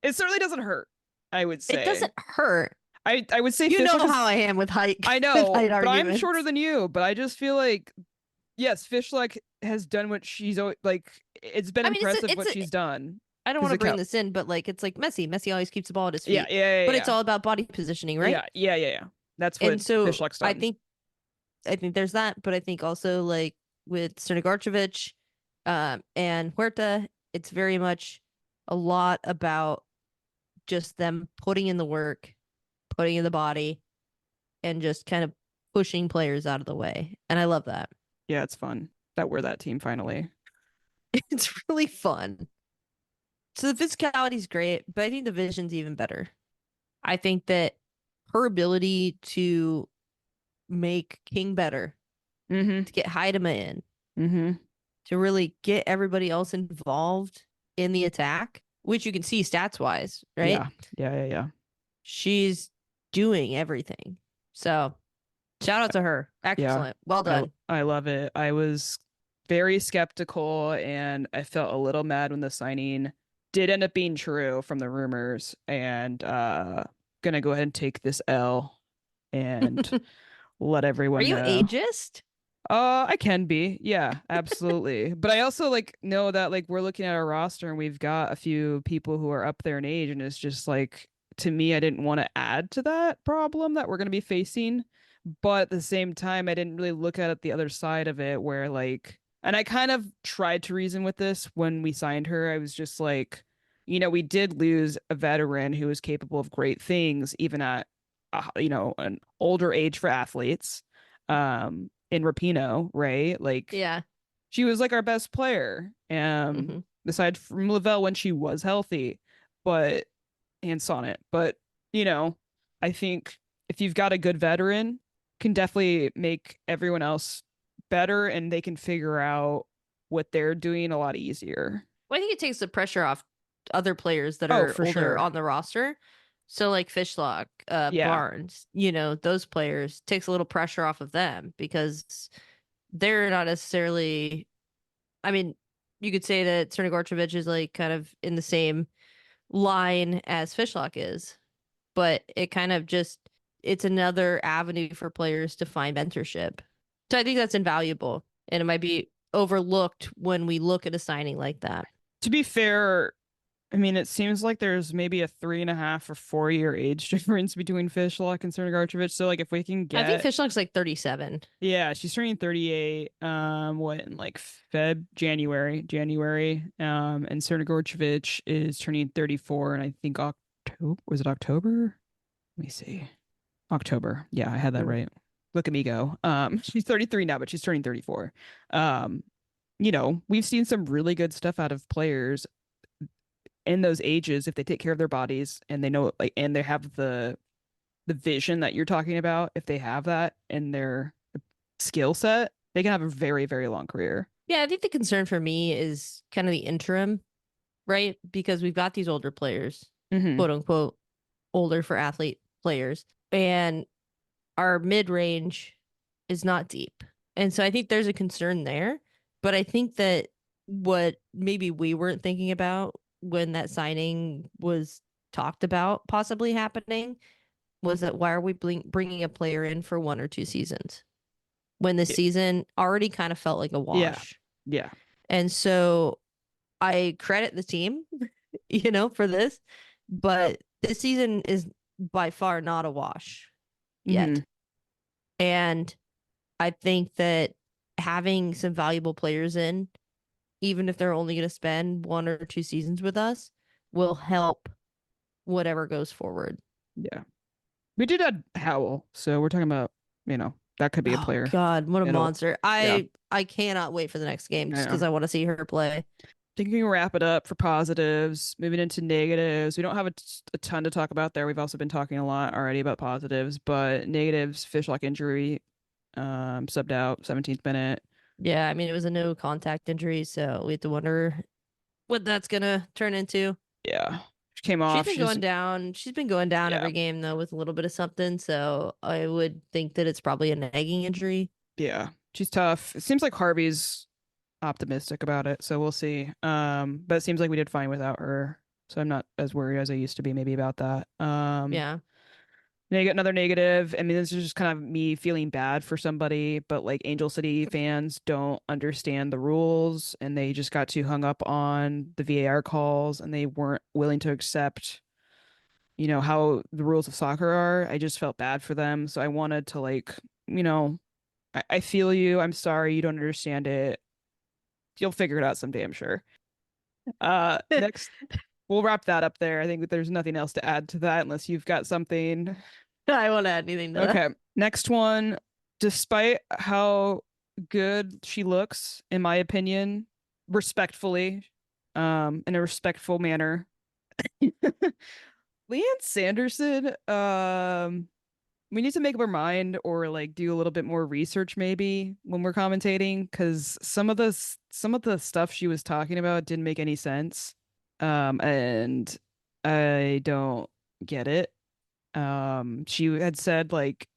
It certainly doesn't hurt, I would say. It doesn't hurt. I would say you know how I am with height. I know, height but arguments. I'm shorter than you. But I just feel like, yes, Fishlock has done what she's like. It's been impressive what she's done. I don't want to bring this in, but like it's like Messi. Messi always keeps the ball at his feet. Yeah. But it's all about body positioning, right? Yeah. That's what Fishlock's done. I think there's that, but I think also like with Crnogorcevic and Huerta, it's very much a lot about just them putting in the work, putting in the body, and just kind of pushing players out of the way. And I love that. Yeah, it's fun that we're that team finally. It's really fun. So the physicality is great, but I think the vision's even better. I think that her ability to make King better, to get Haidama in, to really get everybody else involved in the attack, which you can see stats wise, right? Yeah. She's doing everything. So shout out to her. Excellent. Well done. I love it. I was very skeptical, and I felt a little mad when the signing did end up being true from the rumors, and gonna go ahead and take this L and let Are everyone you know. ageist? I can be. Yeah, absolutely. But I also like know that like we're looking at our roster and we've got a few people who are up there in age, and it's just like, to me, I didn't want to add to that problem that we're going to be facing. But at the same time, I didn't really look at it the other side of it where like, and I kind of tried to reason with this when we signed her. I was just like, we did lose a veteran who was capable of great things even at an older age for athletes. In Rapinoe, right? Like Yeah. she was like our best player. Hmm. Aside from Lavelle when she was healthy, but and Sonnet. But, you know, I think if you've got a good veteran, can definitely make everyone else better and they can figure out what they're doing a lot easier. Well, I think it takes the pressure off other players that Oh, are for older sure. on the roster. So like Fishlock, Yeah. Barnes, those players takes a little pressure off of them because they're not necessarily. I mean, you could say that Crnogorcevic is like kind of in the same line as Fishlock is, but it kind of just it's another avenue for players to find mentorship. So I think that's invaluable, and it might be overlooked when we look at a signing like that. To be fair, I mean, it seems like there's maybe a 3.5 or 4 year age difference between Fishlock and Crnogorcevic. So, like, if we can I think get, Fishlock's like 37. yeah, she's turning 38. What in like January. And Crnogorcevic is turning 34, and I think October, was it October? Let me see. October. Yeah, I had that right. Look at me go. She's 33 now, but she's turning 34. Um, we've seen some really good stuff out of players in those ages if they take care of their bodies and they know like and they have the vision that you're talking about. If they have that in their skill set, they can have a very, very long career. Yeah, I think the concern for me is kind of the interim, right? Because we've got these older players, Hmm. quote unquote, older for athlete players, and our mid range is not deep. And so I think there's a concern there. But I think that what maybe we weren't thinking about when that signing was talked about possibly happening was that why are we bringing a player in for 1 or 2 seasons when the season already kind of felt like a Yeah. wash? Yeah. And so I credit the team, for this, but this season is by far not a wash Hmm. yet. And I think that having some valuable players in, even if they're only going to spend 1 or 2 seasons with us, will help whatever goes forward. Yeah. We did add Howell, so we're talking about, that could be a Oh player. God, what a It'll, monster! yeah, I cannot wait for the next game I just know. because I want to see her play. Think we can wrap it up for positives, moving into negatives. We don't have a ton to talk about there. We've also been talking a lot already about positives, but negatives, Fishlock injury, subbed out 17th minute. Yeah, I mean it was a no contact injury, so we have to wonder what that's gonna turn into. Yeah. She came She's off. been She's, going down. She's been going down yeah, every game though with a little bit of something, so I would think that it's probably a nagging injury. yeah. She's tough. It seems like Harvey's optimistic about it, so we'll see. But it seems like we did fine without her. So I'm not as worried as I used to be maybe about that. Yeah. Another negative. I mean, this is just kind of me feeling bad for somebody, but like Angel City fans don't understand the rules and they just got too hung up on the VAR calls and they weren't willing to accept, how the rules of soccer are. I just felt bad for them. So I wanted to like, you know, I feel you. I'm sorry you don't understand it. You'll figure it out someday, I'm sure. Next, we'll wrap that up there. I think that there's nothing else to add to that unless you've got something. I won't add anything to that. Okay, next one. Despite how good she looks, in my opinion, respectfully, in a respectful manner, Leanne Sanderson, we need to make up our mind or like do a little bit more research maybe when we're commentating because some of the stuff she was talking about didn't make any sense. And I don't get it. She had said like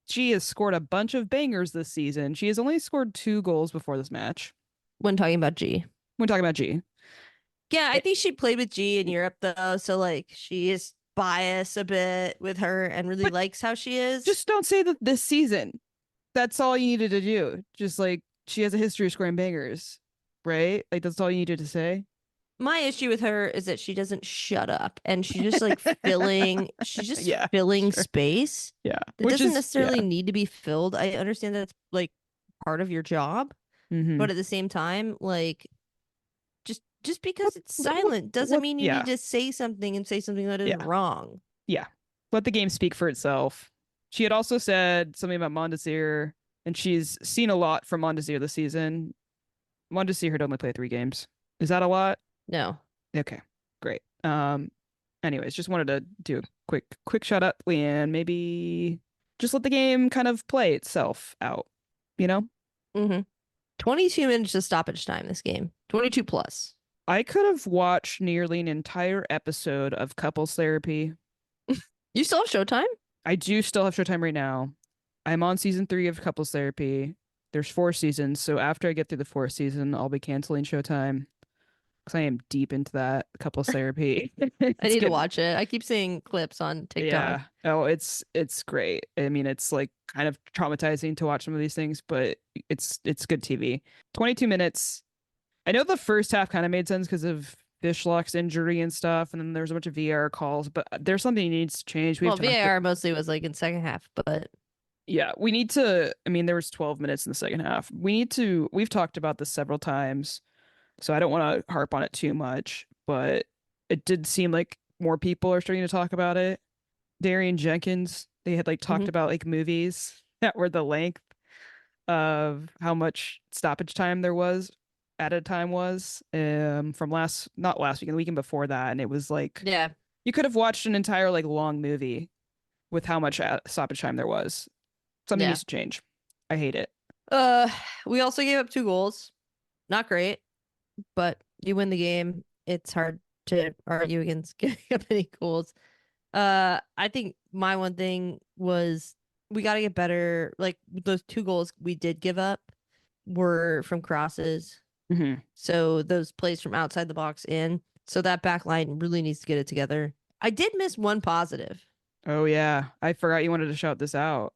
She has scored a bunch of bangers this season. She has only scored 2 goals before this match. When talking about G. When talking about G. Yeah, I think she played with G in Europe though, so like she is biased a bit with her and really But likes how she is. just don't say that this season. That's all you needed to do. Just like she has a history of scoring bangers, right? Like that's all you needed to say. My issue with her is that she doesn't shut up and she's just like filling Yeah, filling sure. space Yeah. that doesn't necessarily yeah. need to be filled. I understand that it's like part of your job, Mhm. but at the same time, like just because it's silent doesn't mean you yeah. need to say something and say something that isn't Yeah. wrong. Yeah. Let the game speak for itself. She had also said something about Mondesir, and she's seen a lot from Mondesir this season. Mondesir had only played 3 games. Is that a lot? No. Okay, great. Anyways, just wanted to do a quick shout out, Leanne. Maybe just let the game kind of play itself out, you know? Mm-hmm. 22 minutes of stoppage time this game. 22 plus. I could have watched nearly an entire episode of Couples Therapy. You still have Showtime? I do still have Showtime right now. I'm on season 3 of Couples Therapy. There's 4 seasons, so after I get through the 4th season, I'll be canceling Showtime because I am deep into that Couples Therapy. I need to watch it. I keep seeing clips on TikTok. Yeah. Oh, it's great. I mean, it's like kind of traumatizing to watch some of these things, but it's good TV. 22 minutes. I know the first half kind of made sense because of Fishlock's injury and stuff, and then there's a bunch of VR calls, but there's something that needs to change. Well, VAR mostly was like in second half, but yeah, we need to. I mean, there was 12 minutes in the second half. We've talked about this several times, so I don't want to harp on it too much, but it did seem like more people are starting to talk about it. Darian Jenkins, they had like talked about like movies that were the length of how much stoppage time there was at a time was from not last weekend, the weekend before that, and it was like yeah, you could have watched an entire like long movie with how much stoppage time there was. Something needs to change. I hate it. We also gave up 2 goals. Not great, but you win the game. It's hard to argue against giving up any goals. I think my one thing was we got to get better. Like those 2 goals we did give up were from crosses. Mm-hmm. So those plays from outside the box in. So that back line really needs to get it together. I did miss one positive. Oh yeah, I forgot you wanted to shout this out.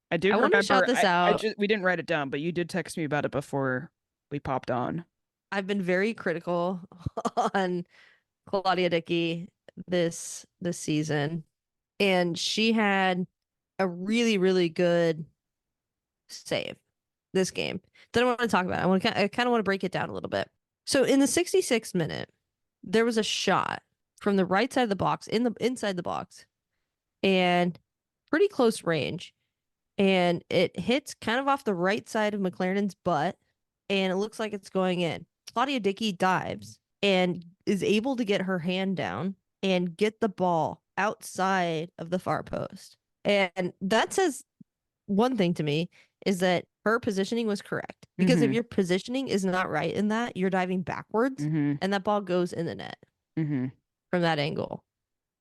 I do remember. Want to shout this out. We didn't write it down, but you did text me about it before we popped on. I've been very critical on Claudia Dickey this season, and she had a really, really good save this game that I want to talk about. I kind of want to break it down a little bit. So in the 66th minute, there was a shot from the right side of the box inside the box, and pretty close range, and it hits kind of off the right side of McLaren's butt, and it looks like it's going in. Claudia Dickey dives and is able to get her hand down and get the ball outside of the far post. And that says one thing to me, is that her positioning was correct. Because if your positioning is not right in that, you're diving backwards and that ball goes in the net from that angle.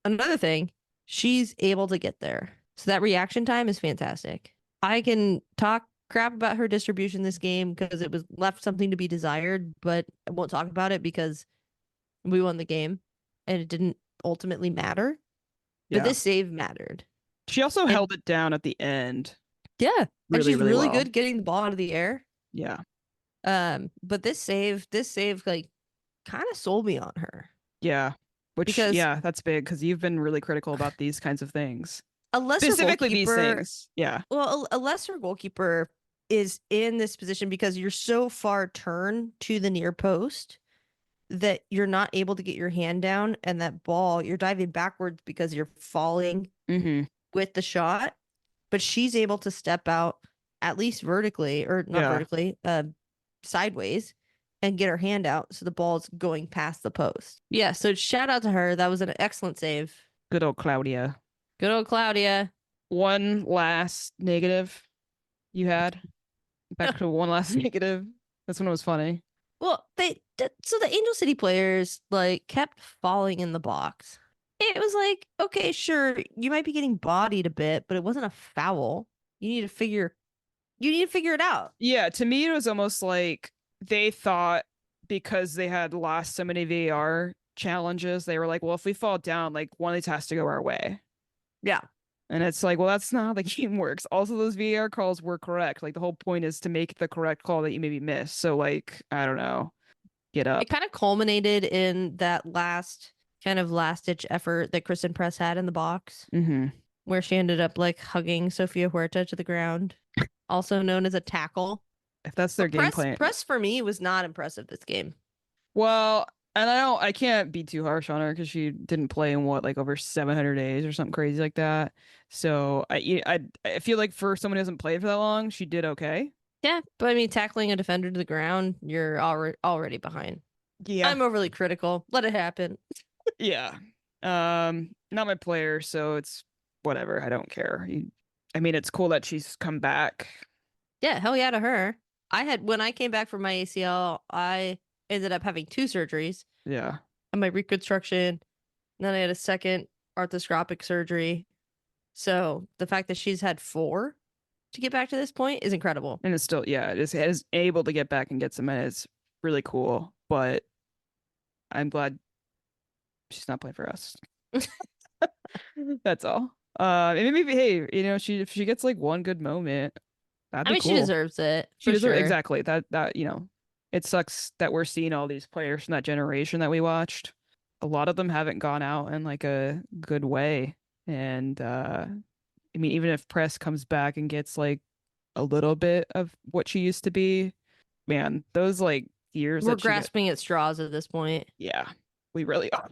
Another thing, she's able to get there. So that reaction time is fantastic. I can talk crap about her distribution this game because it was left something to be desired, but I won't talk about it because we won the game and it didn't ultimately matter. But this save mattered. She also held it down at the end. Yeah. Really, and she's really really well. good getting the ball out of the air. Yeah. But this save like kind of sold me on her. Yeah. That's big because you've been really critical about these kinds of things. Specifically these things. Yeah. Well, a lesser goalkeeper is in this position because you're so far turned to the near post that you're not able to get your hand down, and that ball, you're diving backwards because you're falling with the shot. But she's able to step out at least vertically, or not vertically, sideways, and get her hand out so the ball's going past the post. Yeah, so shout out to her. That was an excellent save. Good old Claudia. Good old Claudia. One last negative you had? Back to one last negative. This one was funny. Well, so the Angel City players like kept falling in the box. It was like, okay, sure, you might be getting bodied a bit, but it wasn't a foul. You need to figure it out. Yeah, to me it was almost like they thought because they had lost so many VAR challenges, they were like, well, if we fall down, like one of these has to go our way. Yeah. And it's like, well, that's not how the game works. Also, those VAR calls were correct. Like the whole point is to make the correct call that you maybe missed. So like, I don't know. Get up. It kind of culminated in that last ditch effort that Kristen Press had in the box, where she ended up like hugging Sofia Huerta to the ground, also known as a tackle. If that's their game plan. Press for me was not impressive this game. Well, and I can't be too harsh on her because she didn't play in what, like over 700 days or something crazy like that. So I feel like for someone who hasn't played for that long, she did okay. Yeah, but I mean, tackling a defender to the ground, you're already behind. Yeah, I'm overly critical. Let it happen. Yeah. Not my player, so it's whatever. I don't care. I mean, it's cool that she's come back. Yeah, hell yeah to her. When I came back from my ACL, I ended up having 2 surgeries. Yeah. And my reconstruction. Then I had a second arthroscopic surgery. So the fact that she's had 4 to get back to this point is incredible. And it's still, yeah, it is able to get back and get some minutes. Really cool. But I'm glad she's not playing for us. That's all. And maybe, hey, if she gets like one good moment, that'd be cool. She deserves it. She deserves exactly that. It sucks that we're seeing all these players from that generation that we watched. A lot of them haven't gone out in like a good way. And I mean, even if Press comes back and gets like a little bit of what she used to be, man, those like years we're grasping at straws at this point. Yeah, we really are.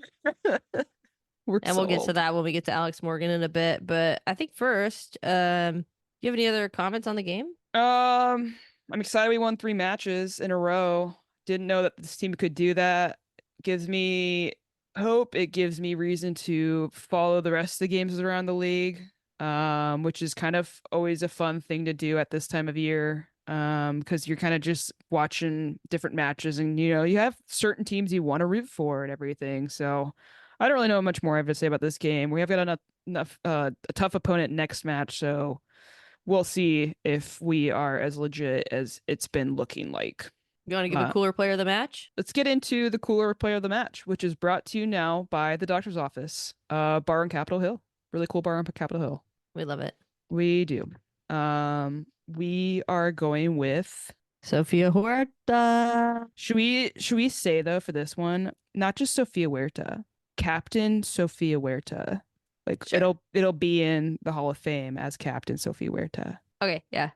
We'll get to that when we get to Alex Morgan in a bit. But I think first, do you have any other comments on the game? I'm excited we won 3 matches in a row. Didn't know that this team could do that. Gives me hope. It gives me reason to follow the rest of the games around the league, which is kind of always a fun thing to do at this time of year. Because you're kind of just watching different matches and, you have certain teams you want to root for and everything. So I don't really know much more I have to say about this game. We have got a tough opponent next match, so we'll see if we are as legit as it's been looking like. You want to give a cooler player of the match? Let's get into the cooler player of the match, which is brought to you now by the doctor's office. Bar on Capitol Hill. Really cool bar on Capitol Hill. We love it. We do. We are going with Sofia Huerta. Should we say though for this one, not just Sofia Huerta, Captain Sofia Huerta. Like sure. It'll be in the Hall of Fame as Captain Sofia Huerta. Okay, yeah.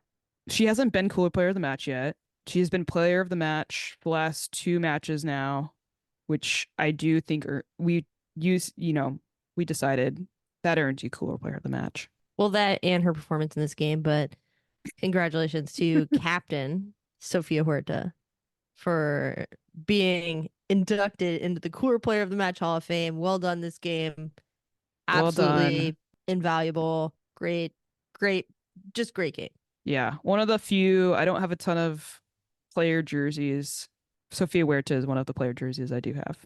She hasn't been cooler player of the match yet. She's been player of the match the last 2 matches now, which I do think we decided that earns you cooler player of the match. Well, that and her performance in this game, but congratulations to Captain Sofia Huerta for being inducted into the Cooler Player of the Match Hall of Fame. Well done this game. Absolutely invaluable. Great, just great game. Yeah. One of the few, I don't have a ton of player jerseys. Sofia Huerta is one of the player jerseys I do have.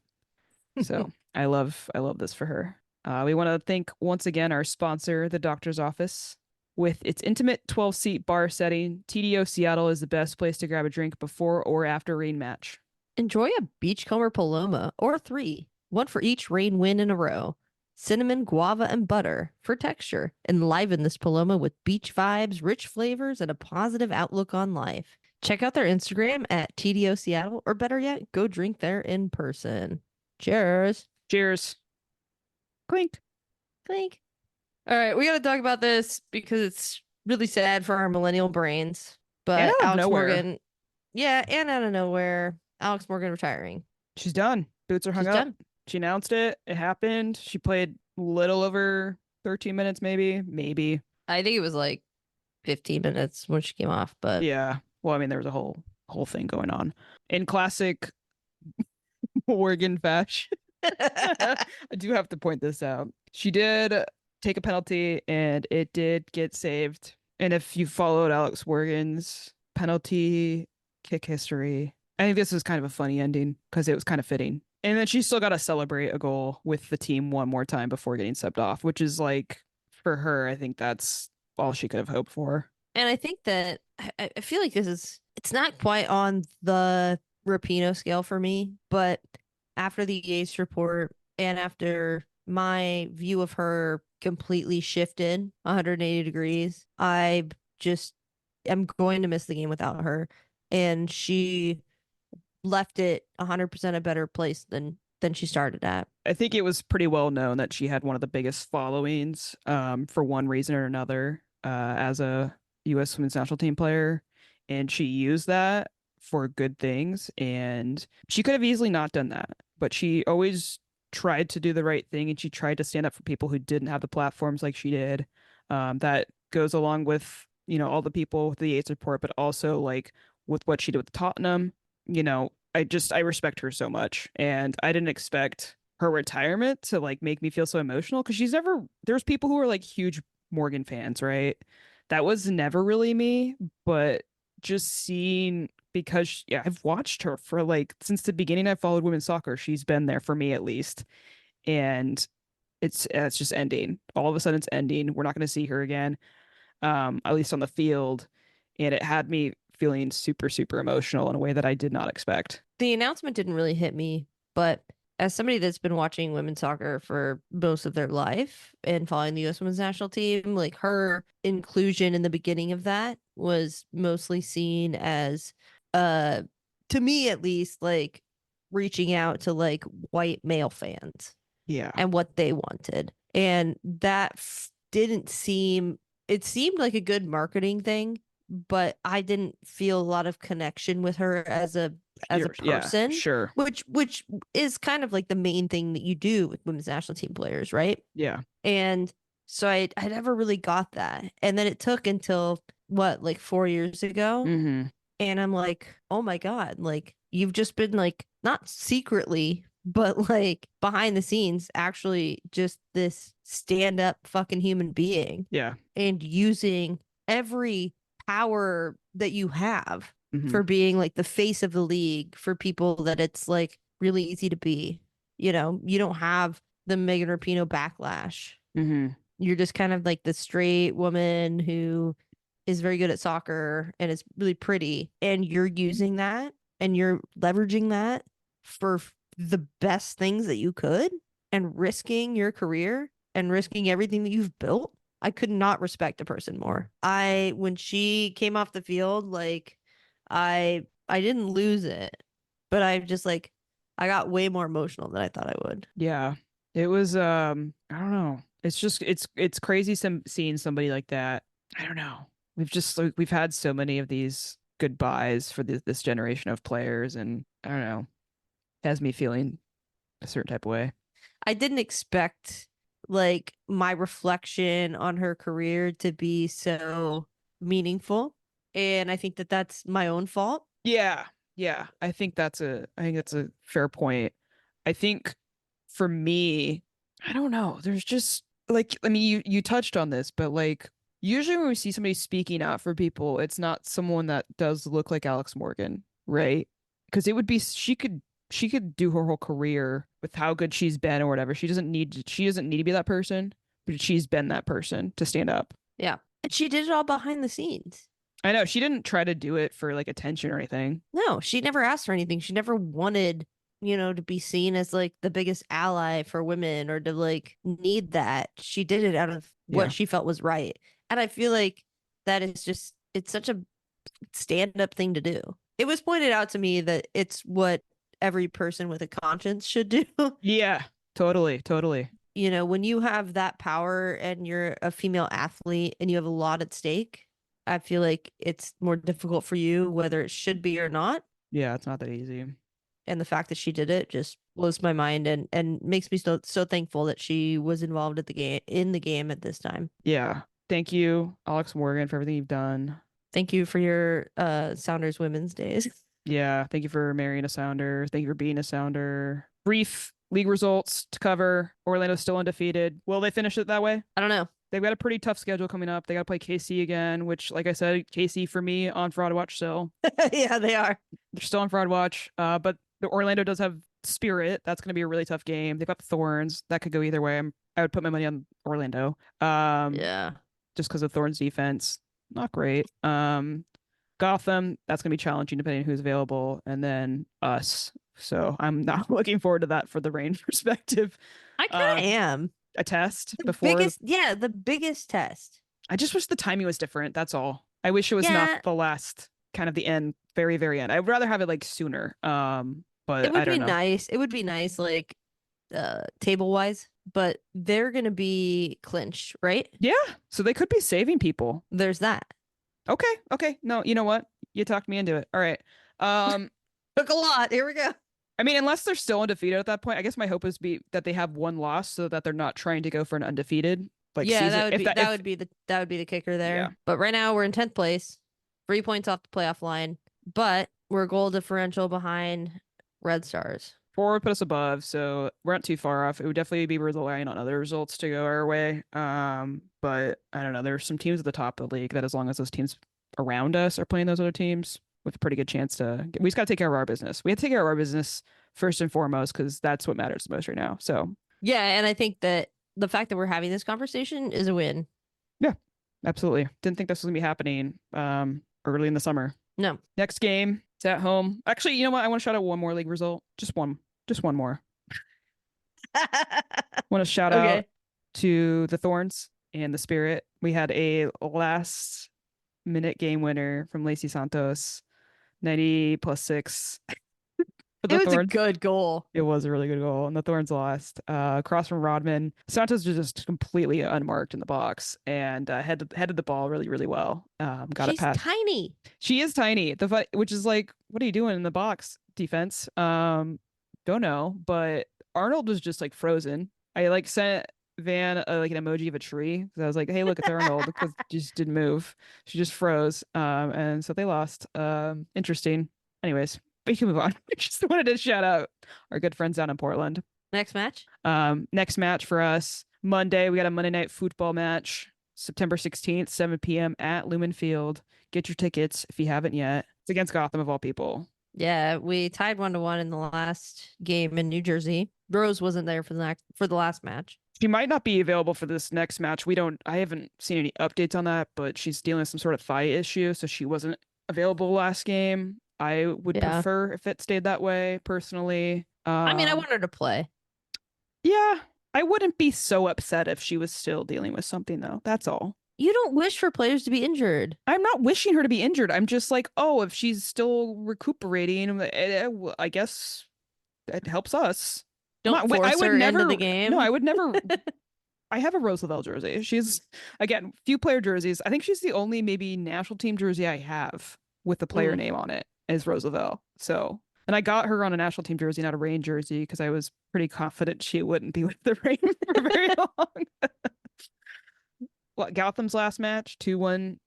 So I love this for her. We want to thank once again our sponsor, the doctor's office. With its intimate 12-seat bar setting, TDO Seattle is the best place to grab a drink before or after a rain match. Enjoy a Beachcomber Paloma or 3, one for each rain win in a row. Cinnamon, guava, and butter for texture. Enliven this Paloma with beach vibes, rich flavors, and a positive outlook on life. Check out their Instagram at TDO Seattle, or better yet, go drink there in person. Cheers. Cheers. Clink. Clink. All right, we got to talk about this because it's really sad for our millennial brains. But Alex Morgan, yeah, and out of nowhere, Alex Morgan retiring. She's done. Boots are hung up. Done. She announced it. It happened. She played little over 13 minutes, maybe. I think it was like 15 minutes when she came off, but yeah. Well, I mean, there was a whole thing going on in classic Morgan fashion. I do have to point this out. She did take a penalty and it did get saved. And if you followed Alex Morgan's penalty kick history, I think this was kind of a funny ending because it was kind of fitting. And then she still got to celebrate a goal with the team one more time before getting subbed off, which is like, for her, I think that's all she could have hoped for. And I think that I feel like it's not quite on the Rapinoe scale for me, but after the Ace report and after my view of her completely shifted 180 degrees, I just am going to miss the game without her. And she left it 100% a better place than she started at. I think it was pretty well known that she had one of the biggest followings, for one reason or another, as a U.S. women's national team player, and she used that for good things. And she could have easily not done that, but she always tried to do the right thing, and she tried to stand up for people who didn't have the platforms like she did. That goes along with, all the people with the Yates report, but also like with what she did with Tottenham. I respect her so much, and I didn't expect her retirement to like make me feel so emotional, because there's people who are like huge Morgan fans, right? That was never really me, but just seeing, because yeah, I've watched her for like since the beginning. I followed women's soccer. She's been there for me at least, and it's just ending. All of a sudden, it's ending. We're not going to see her again, at least on the field, and it had me feeling super super emotional in a way that I did not expect. The announcement didn't really hit me, but as somebody that's been watching women's soccer for most of their life and following the US women's national team, like her inclusion in the beginning of that was mostly seen as uh to me at least, like reaching out to like white male fans Yeah. and what they wanted. And that didn't seem, it seemed like a good marketing thing, but I didn't feel a lot of connection with her as a Yeah, person, sure. which is kind of like the main thing that you do with women's national team players, right? Yeah. And so I never really got that. And then it took until what, like 4 years ago, Mm-hmm. and I'm like, oh my God, like you've just been like not secretly, but like behind the scenes, actually just this stand up fucking human being Yeah. and using every power that you have Mm-hmm. for being like the face of the league for people that it's like really easy to be. You don't have the Megan Rapinoe backlash. Mm-hmm. You're just kind of like the straight woman who is very good at soccer and is really pretty, and you're using that and you're leveraging that for the best things that you could and risking your career and risking everything that you've built. I could not respect a person more. When she came off the field, like I didn't lose it, but I just like I got way more emotional than I thought I would. Yeah. It was I don't know. It's just it's crazy seeing somebody like that. I don't know. We've had so many of these goodbyes for this generation of players, and I don't know. Has me feeling a certain type of way. I didn't expect like my reflection on her career to be so meaningful, and I think that that's my own fault. Yeah. Yeah. I think that's a fair point. I think for me, I don't know. There's just like, I mean, you touched on this, but like usually when we see somebody speaking out for people, it's not someone that does look like Alex Morgan, right? Because it would be she could do her whole career with how good she's been or whatever. She doesn't need to be that person, but she's been that person to stand up. Yeah. And she did it all behind the scenes. I know she didn't try to do it for like attention or anything. No, she never asked for anything. She never wanted, to be seen as like the biggest ally for women or to like need that. She did it out of Yeah. what she felt was right. And I feel like that is just, it's such a stand up thing to do. It was pointed out to me that it's what every person with a conscience should do. Yeah, totally, totally. When you have that power and you're a female athlete and you have a lot at stake, I feel like it's more difficult for you, whether it should be or not. Yeah, it's not that easy. And the fact that she did it just blows my mind and makes me so thankful that she was involved at the game in the game at this time. Yeah. Thank you, Alex Morgan, for everything you've done. Thank you for your Sounders Women's Days. Yeah, thank you for marrying a Sounder. Thank you for being a Sounder. Brief league results to cover. Orlando's still undefeated. Will they finish it that way? I don't know. They've got a pretty tough schedule coming up. They got to play KC again, which, like I said, KC for me on Fraud Watch still. Yeah, they are. They're still on Fraud Watch. But the Orlando does have Spirit. That's going to be a really tough game. They've got the Thorns. That could go either way. I would put my money on Orlando. Yeah. Just because of Thorns defense. not great. Gotham, that's gonna be challenging depending on who's available, and then us. So I'm not looking forward to that for the rain perspective. I kind of Um, am. a test The before. the biggest test. I just wish the timing was different. That's all. I wish it was not Yeah, the last, kind of the end, very, very end. I'd rather have it like sooner. it But I would don't be know. nice. It would be nice, like table wise, but they're gonna be clinched, right? Yeah, so they could be saving people. There's that. Okay, okay. No, you know what? You talked me into it. All right. Um, Took a lot. Here we go. I mean, unless they're still undefeated at that point, I guess my hope is be that they have one loss so that they're not trying to go for an undefeated like Yeah, season. that would If be that that if would be the kicker Yeah. there. But right now we're in 10th place, 3 points off the playoff line, but we're a goal differential behind Red Stars. Four would put us above, so we're not too far off. It would definitely be relying on other results to go our way. But I don't know. There's some teams at the top of the league that, as long as those teams around us are playing those other teams, with a pretty good chance we just got to take care of our business. We have to take care of our business first and foremost because that's what matters the most right now. So Yeah, and I think that the fact that we're having this conversation is a win. yeah, absolutely. Didn't think this was gonna be happening early in the summer. No. Next game, it's at home. Actually, you know what? I want to shout out one more league result. Just one. Just one more. Want to shout out to the Thorns and the Spirit. We had a last minute game winner from Lacey Santos, 90 plus 6 for the It was a Thorns. good goal. It was a really good goal, and the Thorns lost. Across from Rodman, Santos was just completely unmarked in the box and headed the ball really, really well. Got it She's past. tiny. She is tiny. Which is like, what are you doing in the box defense? Don't know, but Arnold was just like frozen. I like sent Van like an emoji of a tree because I was like, hey, look, it's Arnold, because she just didn't move. She just froze. And so they lost. Interesting. Anyways, we can move on. I just wanted to shout out our good friends down in Portland. Next match. Next match for us, Monday, we got a Monday night football match, September 16th, 7 p.m. at Lumen Field. Get your tickets if you haven't yet. It's against Gotham of all people. Yeah, we tied 1-1 in the last game in New Jersey. Rose wasn't there for the last match. She might not be available for this next match. I haven't seen any updates on that, but she's dealing with some sort of thigh issue, so she wasn't available last game. I would prefer if it stayed that way, personally. I mean, I want her to play. Yeah, I wouldn't be so upset if she was still dealing with something, though. That's all. You don't wish for players to be injured. I'm not wishing her to be injured. I'm just like, oh, if she's still recuperating, I guess it helps us. Don't force her into the game. No, I would never. I have a Roosevelt jersey. She's, again, few player jerseys. I think she's the only maybe national team jersey I have with the player name on it is Roosevelt. So, and I got her on a national team jersey, not a Rain jersey, because I was pretty confident she wouldn't be with the Rain for very long. Gotham's last match, 2-1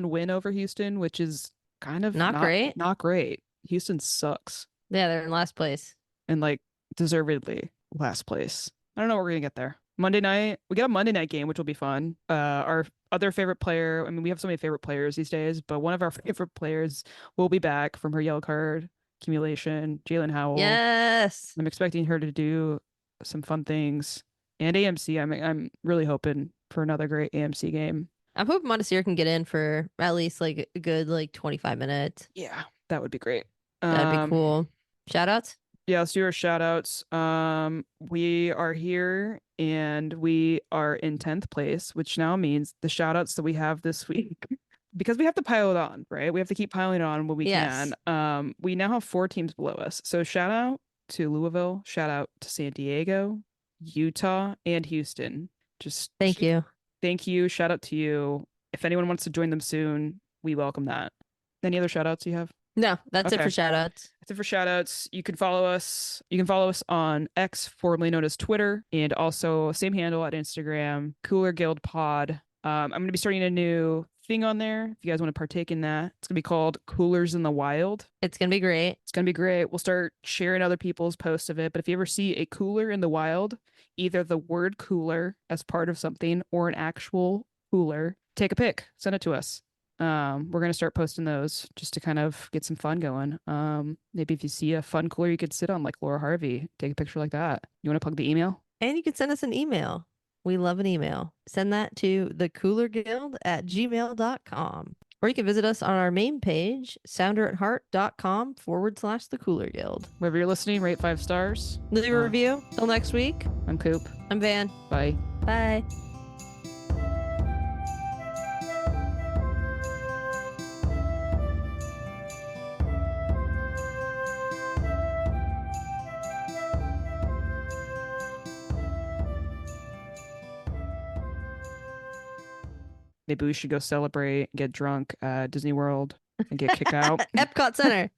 win over Houston, which is kind of not great. Not great. Houston sucks. Yeah, they're in last place. And like deservedly last place. I don't know what we're gonna get there. Monday night, we get a Monday night game, which will be fun. Our other favorite player, I mean, we have so many favorite players these days, but one of our favorite players will be back from her yellow card accumulation, Jalen Howell. Yes. I'm expecting her to do some fun things. And AMC, I'm really hoping for another great AMC game. I'm hoping Montesir can get in for at least like a good 25 minutes. Yeah, that would be great. That'd be cool. Shout outs? Yeah, let's do our shout outs. We are here and we are in 10th place, which now means the shout outs that we have this week, because we have to pile it on, right? We have to keep piling it on when we can. We now have 4 teams below us. So shout out to Louisville, shout out to San Diego, Utah, and Houston. Just thank you. Thank you. Shout out to you. If anyone wants to join them soon, we welcome that. Any other shout outs you have? No, that's it for shout outs. That's it for shout outs. You can follow us. You can follow us on X, formerly known as Twitter, and also same handle at Instagram, Cooler Guild Pod. I'm going to be starting a new thing on there if you guys want to partake in that. It's going to be called Coolers in the Wild. It's going to be great. It's going to be great. We'll start sharing other people's posts of it. But if you ever see a cooler in the wild, either the word cooler as part of something or an actual cooler, take a pic, send it to us. We're going to start posting those just to kind of get some fun going. Maybe if you see a fun cooler you could sit on, like Laura Harvey, take a picture like that. You want to plug the email? And you can send us an email. We love an email. Send that to thecoolerguild@gmail.com. Or you can visit us on our main page, sounderatheart.com/thecoolerguild. Wherever you're listening, rate 5 stars. Leave a review. Till next week. I'm Coop. I'm Van. Bye. Bye. Maybe we should go celebrate, get drunk at Disney World, and get kicked out. Epcot Center.